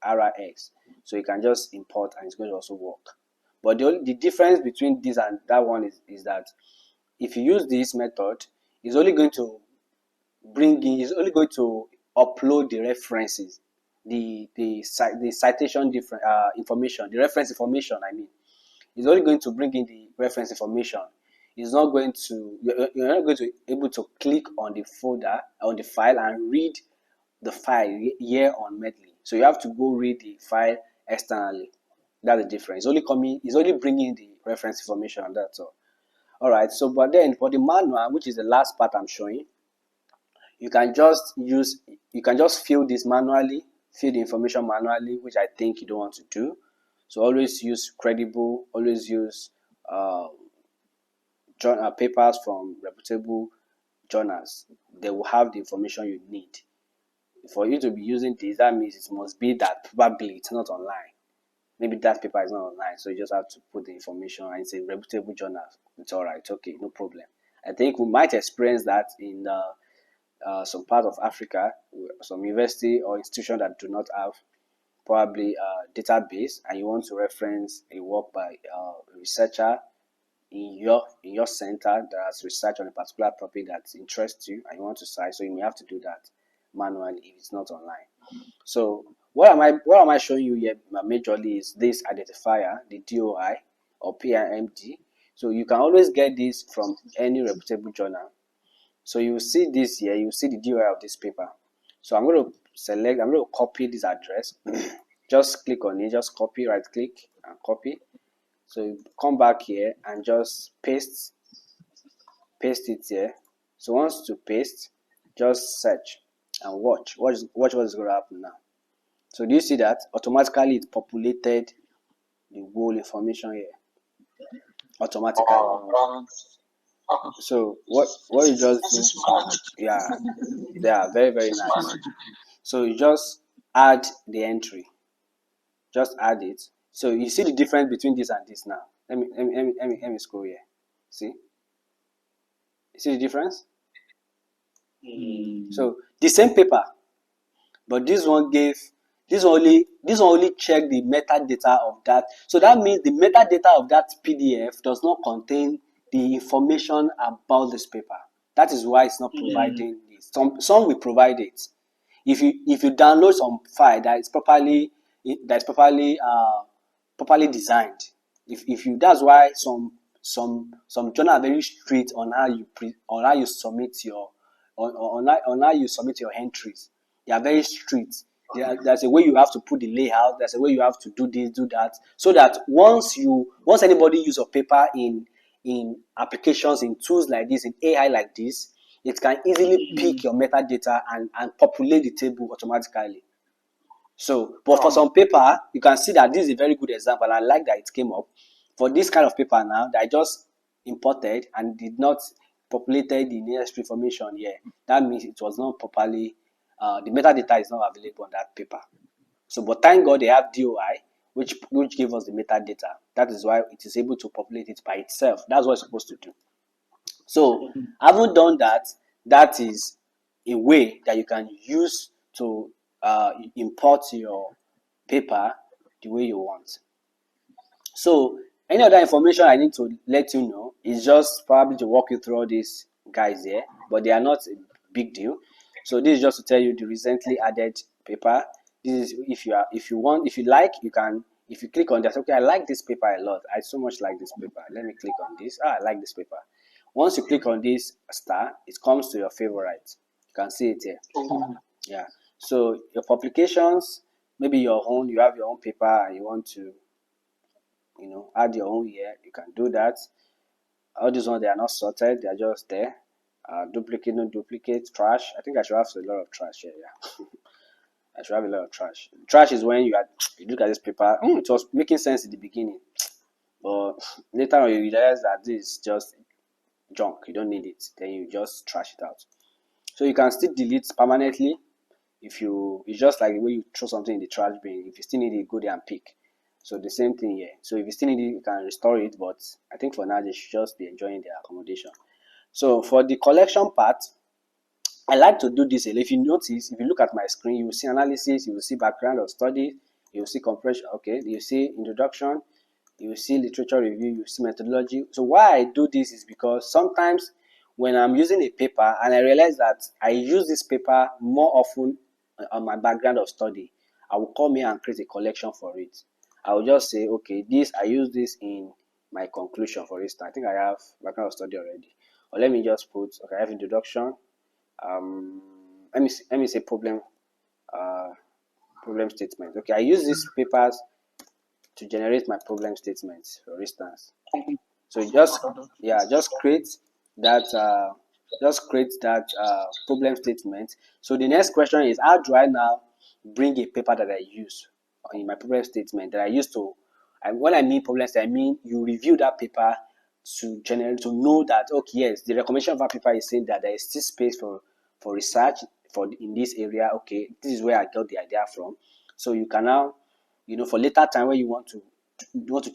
.rx. So you can just import and it's going to also work. But the difference between this and that one is that if you use this method, it's only going to upload the references, the citation information, the reference information, I mean. It's only going to bring in the reference information. It's not going to, you're not going to be able to click on the folder, on the file and read the file here on Mendeley. So you have to go read the file externally. That's the difference. It's only bringing the reference information, and that's all. All right. So, but then for the manual, which is the last part I'm showing, you can just fill this manually, fill the information manually, which I think you don't want to do. So always use credible, always use papers from reputable journals. They will have the information you need. For you to be using this, that means it must be that probably it's not online. Maybe that paper is not online, so you just have to put the information and it's a reputable journal. It's all right, okay, no problem. I think we might experience that in some part of Africa, some university or institution that do not have probably a database, and you want to reference a work by a researcher in your center that has research on a particular topic that interests you and you want to cite, so you may have to do that manually if it's not online. So what am I showing you here majorly is this identifier, the DOI or PIMD. So you can always get this from any reputable journal. So you will see this here, you will see the DOI of this paper. So I'm going to copy this address. Just click on it, just copy, right click and copy. So you come back here and just paste it here. So once you paste, just search and watch what is going to happen now. So do you see that automatically it populated the whole information here automatically? So what you just do, yeah, they are very very nice. So you just add the entry, just add it. So you see the difference between this and this now. Let me scroll here. See, you see the difference? So the same paper, but this one only check the metadata of that. So that means the metadata of that PDF does not contain the information about this paper. That is why it's not providing this. Some will provide it. If you download some file that is properly properly designed, if you that's why some journal are very strict on how you submit your on how you submit your entries. They are very strict. There's a way you have to put the layout. There's a way you have to do this, do that, so that once anybody use your paper in applications, in tools like this, in AI like this, it can easily pick your metadata and populate the table automatically. So, but for some paper, you can see that this is a very good example. I like that it came up. For this kind of paper now that I just imported and did not populated the necessary information here, that means it was not properly, the metadata is not available on that paper. So, but thank God they have DOI, which gave us the metadata. That is why it is able to populate it by itself. That's what it's supposed to do. So, having done that, that is a way that you can use to import your paper the way you want. So, any other information I need to let you know is just probably to walk you through all these guys here, but they are not a big deal. So, this is just to tell you the recently added paper. This is if you like, you can. If you click on that, okay, I like this paper a lot. I so much like this paper. Let me click on this. I like this paper. Once you click on this star, it comes to your favorite. You can see it here. Yeah. So your publications, maybe you have your own paper and you want to, add your own here. You can do that. All these ones, they are not sorted. They are just there. Duplicate, no duplicate, trash. I think I should have a lot of trash here. Yeah. I should have a lot of trash. Trash is when you look at this paper. It was making sense in the beginning, but later on you realize that this is just junk. You don't need it. Then you just trash it out. So you can still delete permanently. It's just like the way you throw something in the trash bin. If you still need it, go there and pick. So the same thing here. So if you still need it, you can restore it. But I think for now they should just be enjoying their accommodation. So for the collection part, I like to do this. If you notice, if you look at my screen, you will see analysis, you will see background of study, you will see compression. Okay, you see introduction, you will see literature review, you will see methodology. So why I do this is because sometimes when I'm using a paper and I realize that I use this paper more often on my background of study, I will come here and create a collection for it. I will just say, okay, I use this in my conclusion, for instance. I think I have background of study already. Or let me just put, okay, I have introduction. Let me say problem statement. Okay, I use these papers to generate my problem statements, for instance. So just create that problem statement. So the next question is, how do I now bring a paper that I use in my problem statement that I use to, and when I mean problem statement, I mean you review that paper to know that, okay, yes, the recommendation of that paper is saying that there is still space for research in this area. Okay, this is where I got the idea from. So you can now, for later time when you want to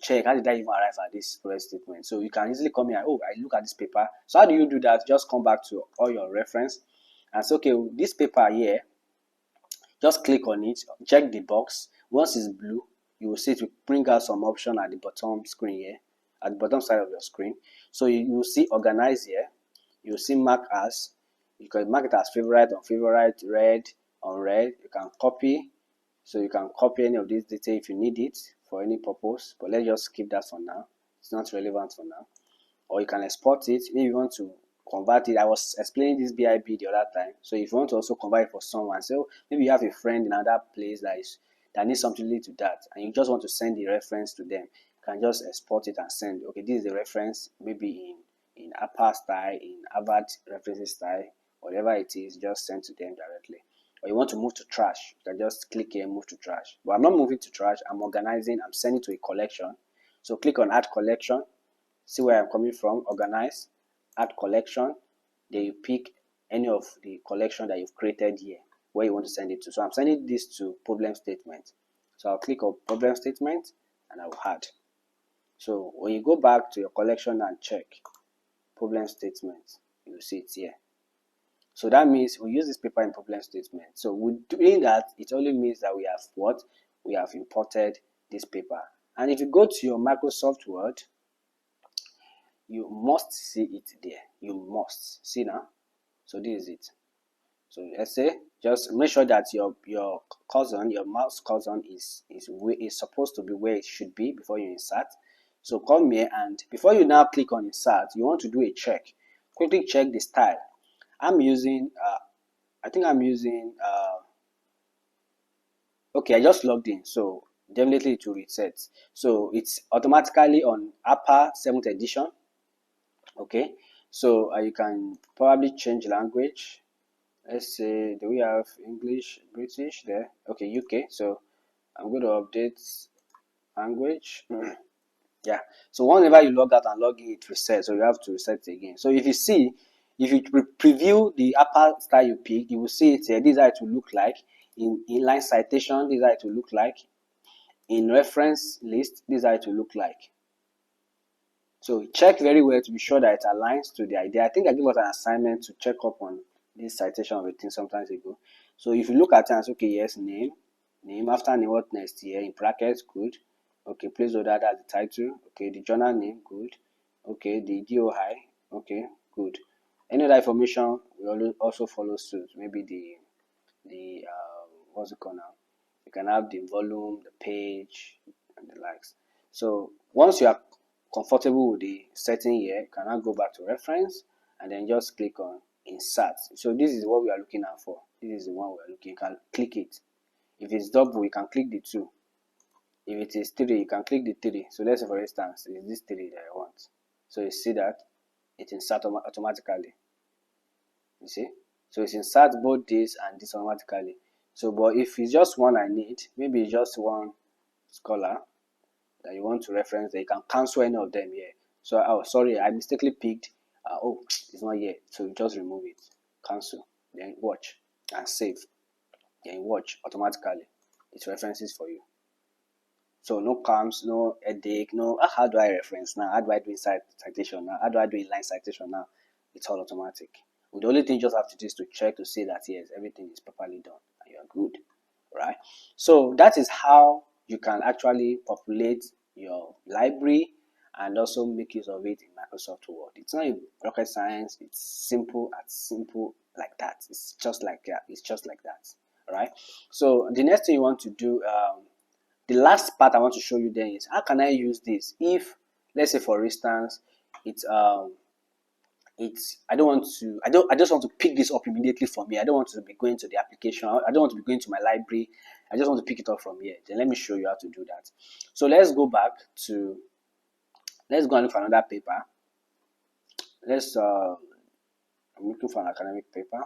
check, how did I even arrive at this problem statement? So you can easily come here, I look at this paper. So how do you do that? Just come back to all your reference and say, okay, this paper here, just click on it, check the box. Once it's blue, you will see it will bring out some option at the bottom screen here. at the bottom side of your screen. So you see organize here. You see mark as. You can mark it as favorite on favorite, read on read. You can copy. So you can copy any of these data if you need it for any purpose. But let's just skip that for now. It's not relevant for now. Or you can export it. Maybe you want to convert it. I was explaining this BIB the other time. So if you want to also convert it for someone, so maybe you have a friend in another place that needs something related to that, and you just want to send the reference to them, you can just export it and send. Okay, this is the reference, maybe in APA style, in Harvard references style, whatever it is, just send to them directly. Or you want to move to trash, you can just click here, move to trash. But I'm not moving to trash. I'm organizing. I'm sending to a collection. So click on add collection. See where I'm coming from, organize, add collection, then you pick any of the collection that you've created here, where you want to send it to. So I'm sending this to problem statement. So I'll click on problem statement and I'll add. So when you go back to your collection and check problem statement, you'll see it here. So that means we use this paper in problem statement. So with doing that, it only means that we have what? We have imported this paper. And if you go to your Microsoft Word, you must see it there. You must see now. So this is it. So let's say just make sure that your mouse cursor is supposed to be where it should be before you insert. So come here, and before you now click on insert, you want to do a check. Quickly check the style. I'm using I think I'm using okay, I just logged in, so definitely it will reset. So it's automatically on APA 7th edition. Okay, so you can probably change language. Let's say, do we have English, British there? Okay, UK. So I'm going to update language. Yeah, so whenever you log out and log in, it resets, so you have to reset it again. So if you preview the upper style you pick, you will see it here. This is how it will look like in inline citation. This is how it will look like in reference list. This is how it will look like. So check very well to be sure that it aligns to the idea. I think I gave us an assignment to check up on this citation of a thing sometimes ago. So if you look at it and say, okay, yes, name, after name, what next here in brackets, good. Okay, placeholder, that's the title. Okay, the journal name, good. Okay, the DOI, okay, good. Any other information will also follow suit. Maybe the what's it called now? You can have the volume, the page, and the likes. So once you are comfortable with the setting here, you can now go back to reference and then just click on insert. So this is what we are looking out for. This is the one we are looking. You can click it. If it's double, you can click the 2. If it is 3, you can click the 3. So let's say for instance, it's this 3 that I want. So you see that it inserts automatically. You see? So it inserts both this and this automatically. So, but if it's just one I need, maybe it's just one scholar that you want to reference, that you can cancel any of them here. So, oh, sorry, I mistakenly picked, oh, it's not here. So you just remove it, cancel, then watch and save. Then watch automatically. It references for you. So no comms, no headache, no, how do I reference now? How do I do inside citation now? How do I do inline citation now? It's all automatic. The only thing you just have to do is to check to see that yes, everything is properly done and you're good, right? So that is how you can actually populate your library and also make use of it in Microsoft Word. It's not rocket science. It's simple like that. It's just like that. It's just like that, right? So the next thing you want to do, the last part I want to show you then is how can I use this if, let's say for instance, I just want to pick this up immediately from here. I don't want to be going to the application. I don't want to be going to my library. I just want to pick it up from here. Then let me show you how to do that. So let's go and look for another paper. I'm looking for an academic paper.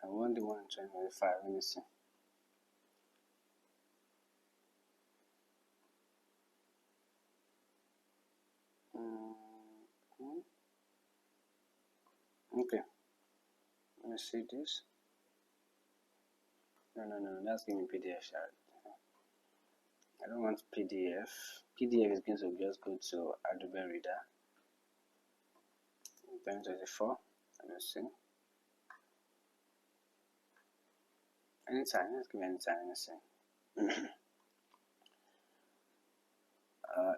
I want the one in 2025. Let me see. Okay, let me see this. No, that's giving me PDF. I don't want PDF. PDF is going to just go to Adobe Reader. 2024. Let me see. Anytime. Let's give me anytime. Let me see.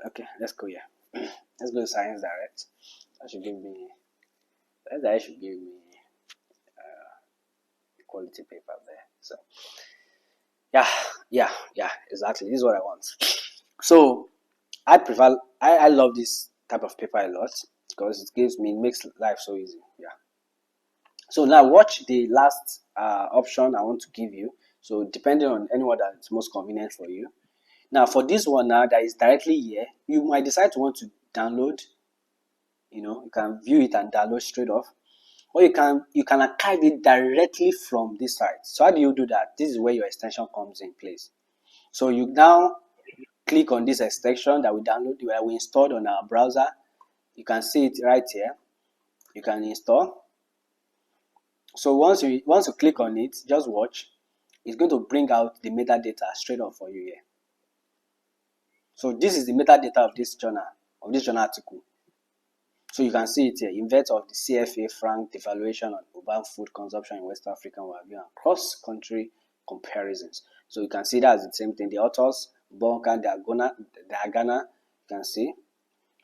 Okay, let's go here. Let's go to Science Direct. That should give me. That should give me quality paper there. So yeah, exactly. This is what I want. So I love this type of paper a lot because it makes life so easy. Yeah. So now watch the last option I want to give you. So depending on anyone that's most convenient for you. Now for this one now that is directly here, you might decide to want to download. You can view it and download straight off, or you can archive it directly from this site. So how do you do that? This is where your extension comes in place. So you now click on this extension that we installed on our browser. You can see it right here. You can install. So once you click on it, just watch. It's going to bring out the metadata straight up for you here. So this is the metadata of this journal article. So you can see it here. Effect of the CFA franc devaluation on urban food consumption in West Africa and cross-country comparisons. So you can see that's the same thing. The authors, Bonka Diagana, you can see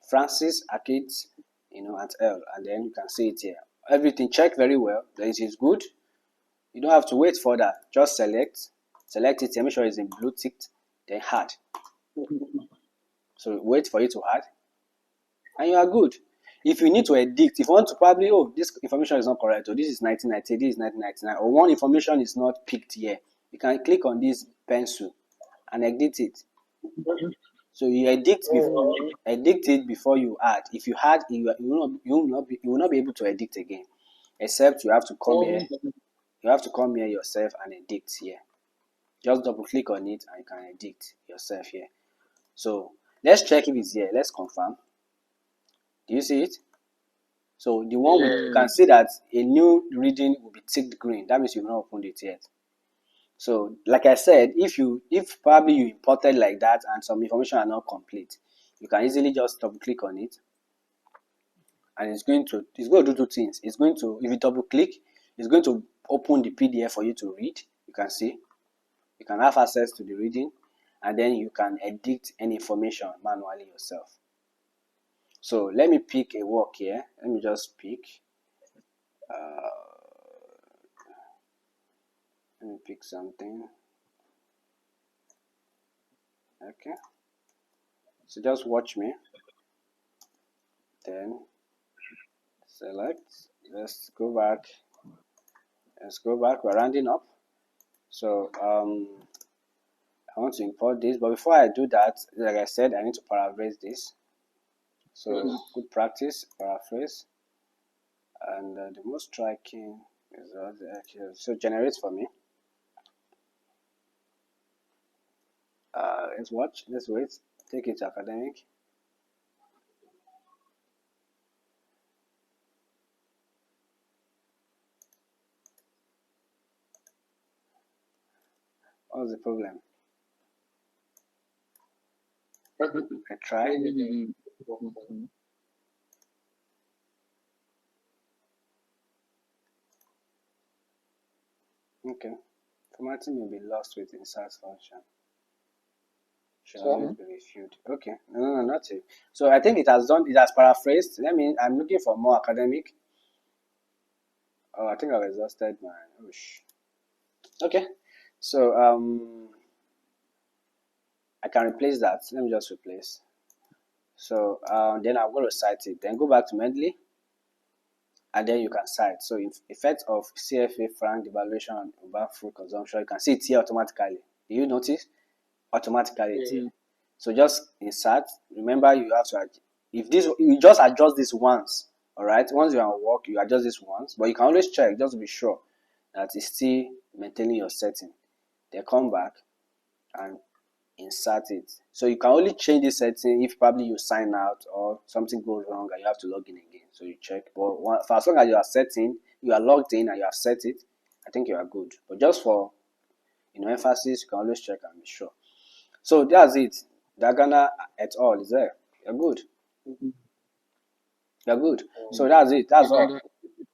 Francis Akit, at L, and then you can see it here. Everything check very well. It is good. You don't have to wait for that. Just select it here. Make sure it's in blue ticked, then add. So wait for it to add, and you are good. If you need to edit, if you want to probably, this information is not correct, or this is 1990, this is 1999, or one information is not picked here, you can click on this pencil and edit it. So you edit it before you add. If you add, you will not be able to edit again, except you have to come here. You have to come here yourself and edit here. Just double click on it and you can edit yourself here. So let's check if it's here. Let's confirm. Do you see it? So the one you can see that a new reading will be ticked green. That means you've not opened it yet. So like I said, if probably you imported like that and some information are not complete, you can easily just double click on it, and it's going to do two things. It's going to, if you double click, it's going to open the PDF for you to read. You can see, you can have access to the reading, and then you can edit any information manually yourself. So let me pick a work here. Let me just pick. Let me pick something. Okay. So just watch me. Then select. Let's go back. We're rounding up. So I want to import this, but before I do that, like I said, I need to paraphrase this. So good practice, paraphrase, and the most striking result. So generate for me. Let's watch. Let's wait. Take it to academic. What's the problem? I try. Okay. Formatting may be lost with insert function. Should always be reviewed. Okay. No, not it. So I think it has paraphrased. I'm looking for more academic. Oh, I think I've exhausted my Okay. So I can replace that. Let me just replace. So then I'm going to cite it. Then go back to Mendeley, and then you can cite. So effect of CFA franc devaluation on urban food consumption. You can see it here automatically. Do you notice? Automatically it's here. So just insert. Remember, you have to you just adjust this once. All right. Once you're on work, you adjust this once, but you can always check just to be sure that it's still maintaining your setting. Then come back and insert it. So you can only change this setting if probably you sign out or something goes wrong and you have to log in again. So you check. But for as long as you are logged in and you have set it, I think you are good. But just for emphasis, you can always check and be sure. So that's it. Dagana et al. Is there. You're good. You're good. So that's it. That's all.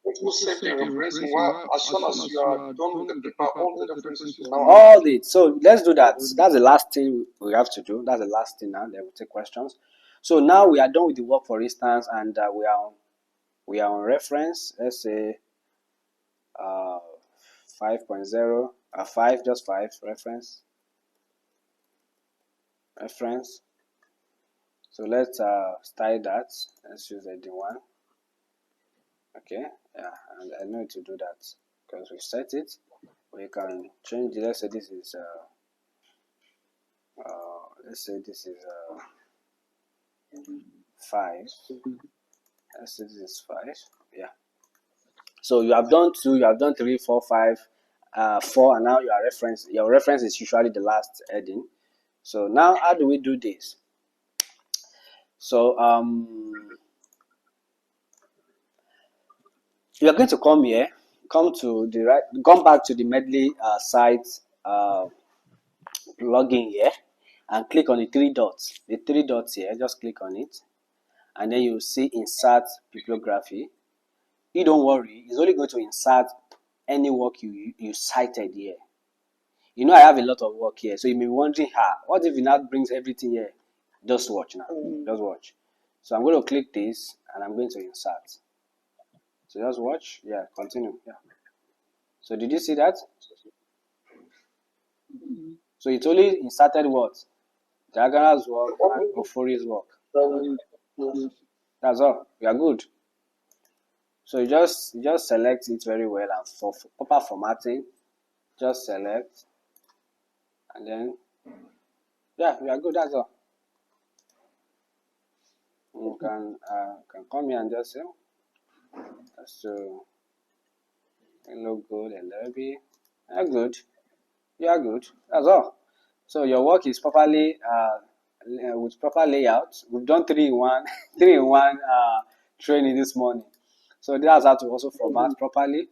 It will save the referencing. Well, as soon as you are done with the paper, all the references will now. All it. So let's do that. That's the last thing we have to do. That's the last thing now. Then we'll take questions. So now we are done with the work, for instance, and we are on reference. Let's say 5.0, 5, just 5 reference. So let's style that. Let's use heading 1. Okay, yeah, and I know to do that because we set it. We can change it. Let's say this is let's say this is 5. Let's say this is 5. Yeah. So you have done 2, you have done 3, 4, 5, 4, and now your reference is usually the last heading. So now how do we do this? So you are going to come here, come back to the Mendeley site login here, and click on the 3 dots. The 3 dots here, just click on it, and then you see insert bibliography. You don't worry, it's only going to insert any work you cited here. You know I have a lot of work here, so you may be wondering, what if it now brings everything here? Just watch now. Just watch. So I'm going to click this, and I'm going to insert. So just watch. Yeah, continue. Yeah. So did you see that? So it only inserted what? Diagonal's work and Ofori's work. That's all. You are good. So you just select it very well, and for proper formatting, just select, and then yeah, we are good. That's all. You can come here and just say, so logo, the lobby. You're good. You are good. That's all. So your work is properly with proper layout. We've done 3-in-1 3-in-1 training this morning. So that's how to also format properly.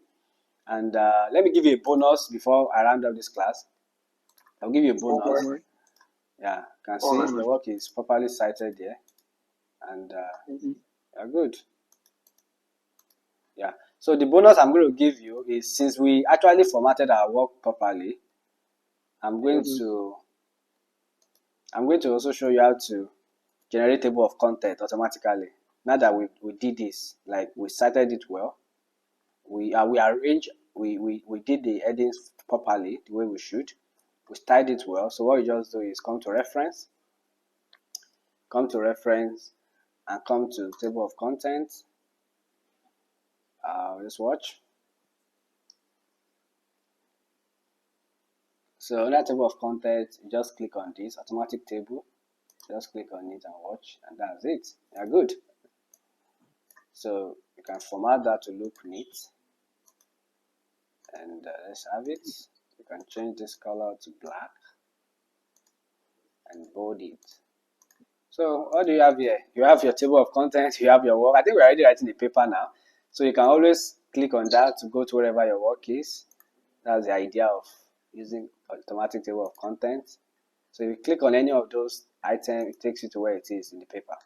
And let me give you a bonus before I round up this class. I'll give you a bonus. Yeah, you can see the work is properly cited there, and you're good. Yeah. So the bonus I'm going to give you is, since we actually formatted our work properly, I'm going to also show you how to generate table of content automatically. Now that we did this, like we cited it well, we arranged, we did the headings properly the way we should. We styled it well. So what you just do is come to reference, and come to table of contents. Just watch. So under table of contents, you just click on this automatic table. Just click on it and watch, and that's it. You're good. So you can format that to look neat, and let's have it. You can change this color to black and bold it. So what do you have here? You have your table of contents, you have your work. I think we're already writing the paper now, so you can always click on that to go to wherever your work is. That's the idea of using automatic table of contents. So if you click on any of those items, it takes you to where it is in the paper.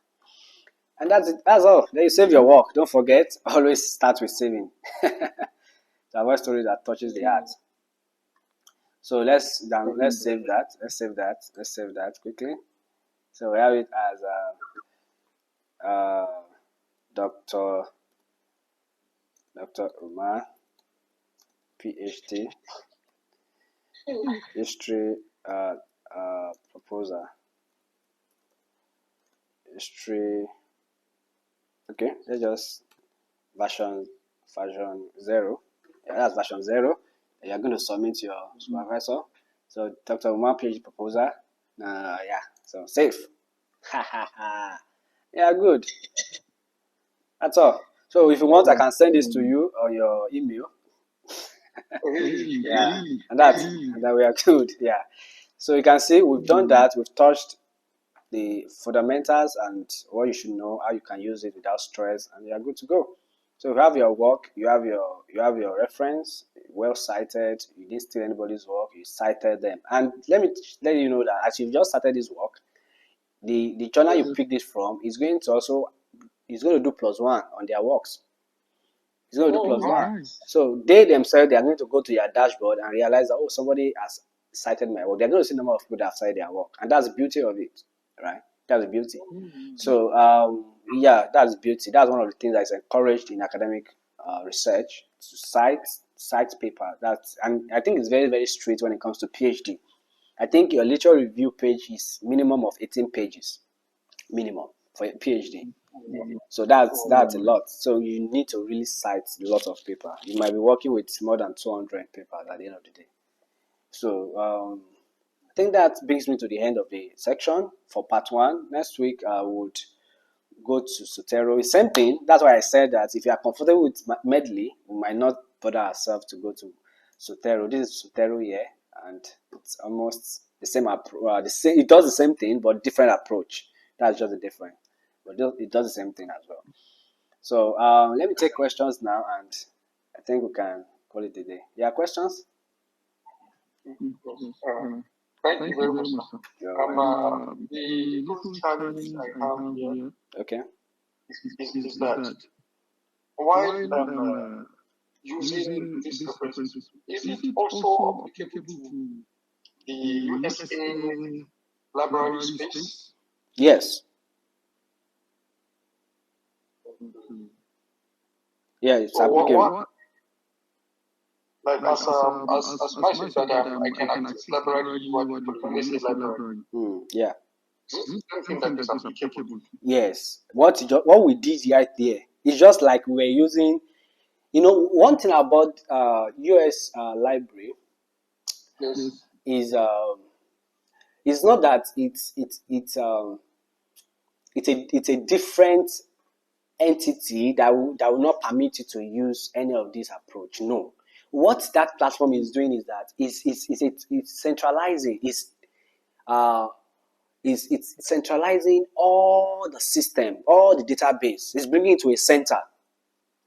And that's it. That's all. Then you save your work. Don't forget, always start with saving. To avoid story that touches the heart. So let's save that. Let's save that quickly. So we have it as Dr. Umar, PhD, history proposer. History. Okay, let's just version 0. Yeah, that's version 0. You're going to submit your supervisor. So Dr. Umar, PhD proposer. Yeah. So save. Yeah, good. That's all. So if you want, I can send this to you on your email. Yeah, and that we are good. Yeah. So you can see we've done that. We've touched the fundamentals and what you should know, how you can use it without stress, and you are good to go. So you have your work, you have your reference, well cited. You didn't steal anybody's work. You cited them, and let me let you know that as you've just started this work, the journal you pick this from is going to also is going to do +1 on their works. It's going to do +1. Nice. So they themselves they are going to go to your dashboard and realize that, oh, somebody has cited my work. They're going to see the number of people that have cited their work, and that's the beauty of it, right? That's the beauty. So yeah, that's beauty. That's one of the things that is encouraged in academic research to cite paper. That's, and I think it's very very strict when it comes to PhD. I think your literature review page is minimum of 18 pages, minimum for a PhD. So that's a lot. So you need to really cite a lot of paper. You might be working with more than 200 papers at the end of the day. So I think that brings me to the end of the section for part one. Next week I would go to Sotero. Same thing. That's why I said that if you are comfortable with Medley, we might not bother ourselves to go to Sotero. This is Sotero here, and it's almost the same approach. It does the same thing, but different approach. That's just the difference. But it does the same thing as well. So let me take questions now, and I think we can call it a day. Yeah, questions? Thank you very much, sir. You're welcome. The little challenge I have here Okay. is that while using these references, is it also applicable to the USA library space? Yes. Yeah, it's applicable. Like as my said that I can access library, what you call it, USA library. Yeah. Is it something that is applicable? Yes. What we did right there is just like we were using. You know, one thing about US library Yes. is it's not that it's a different entity that will not permit you to use any of this approach. No, what that platform is doing is that it's centralizing. Uh it's centralizing all the system, all the database. It's bringing it to a center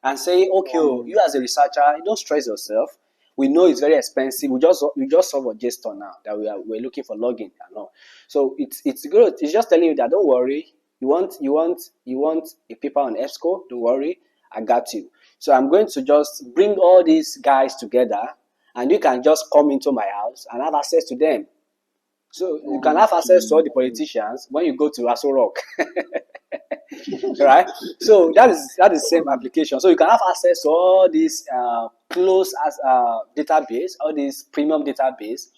and say, okay, you as a researcher, you don't stress yourself. We know it's very expensive. We just solve a JSON now that we're looking for login and all. So it's good. It's just telling you that don't worry. You want a paper on EBSCO? Don't worry, I got you. So I'm going to just bring all these guys together, and you can just come into my house and have access to them. So you can have access to all the politicians when you go to Aso Rock. Right? So that is the same application. So you can have access to all these close as database, all these premium database,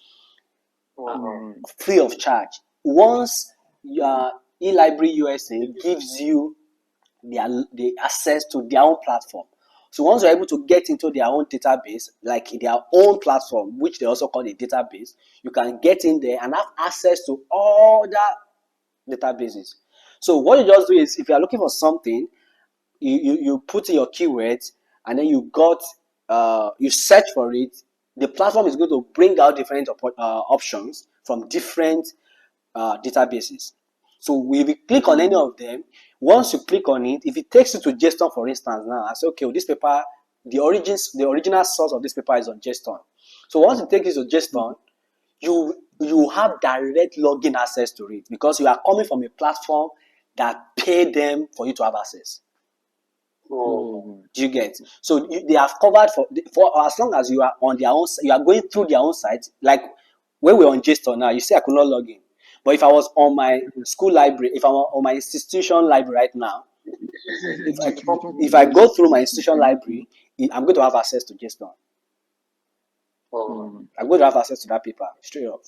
free of charge. Once eLibrary USA gives you the access to their own platform. So once you're able to get into their own database, like their own platform, which they also call a database, you can get in there and have access to all that databases. So what you just do is, if you are looking for something, you put in your keywords, and then you search for it. The platform is going to bring out different options from different databases. So if you click on any of them, once you click on it, if it takes you to JSON, for instance, now I say, okay, well, this paper, the original source of this paper is on JSON. So once it takes you to JSON, you have direct login access to it because you are coming from a platform that pay them for you to have access. Do you get? So they have covered for as long as you are on their own, you are going through their own site. Like when we're on JSON now, you see I could not log in. But if I was on my school library, if I'm on my institution library right now, if I go through my institution library, I'm going to have access to JSON. I'm going to have access to that paper straight up.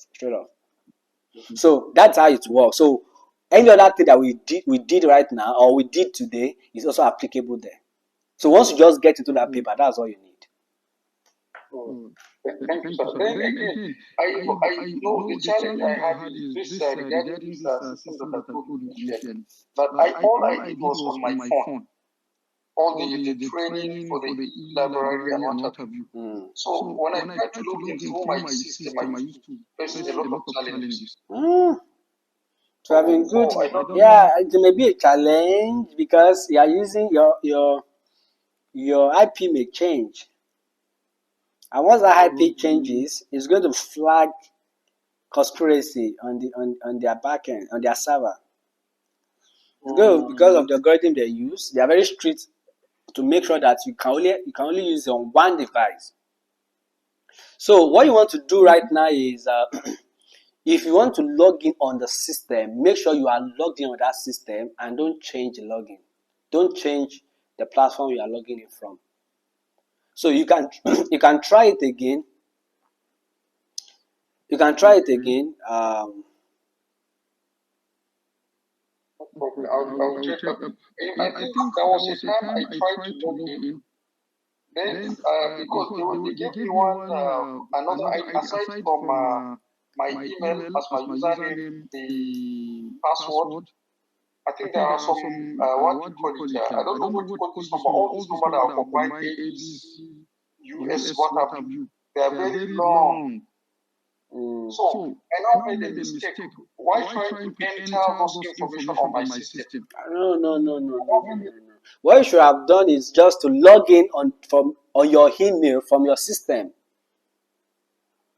So that's how it works. So any other thing that we did right now or we did today is also applicable there. So once you just get into that paper, that's all you need. Thank you, sir. Then again, I know the challenge I had is this regarding this system that I told you initially. But all I did was on my phone. all the training for the e-library and what have you. So when I tried to log in through my system, I used to face a lot of challenges. So having good, I don't yeah, it may be a challenge because you are using your IP may change, and once that IP changes, it's going to flag conspiracy on their backend on their server. It's good because of the algorithm they use. They are very strict to make sure that you can only use it on one device. So what you want to do right now is if you want to log in on the system, make sure you are logged in on that system and don't change the login. Don't change the platform you are logging in from. So you can you can try it again. You can try it again. Okay, I'll check up. I think there was a time I tried to log in. Then because they gave me one another ID aside from my email as my username, the password. I think there are some what do you call it? I don't know what you call this number. All these numbers that are combined A, B, C, US, what have you. They are very long. So I now made a mistake. Why trying to enter those information on my system? No. What you should have done is just to log in on your email from your system.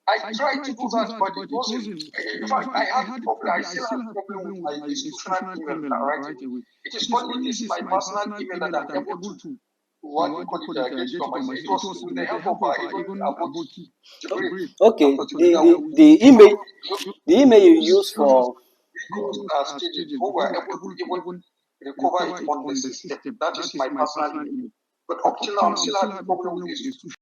I tried to do that, but it wasn't. In fact, I had problem. I still have problem with my institutional email right away. It is only this my personal email that I'm able to what do you call it get it on my system. It was with the help of even Aboki. Okay, the email you use for stages, who were able to even recover it on the system. That is my personal email. But up till now, I'm still having problem with this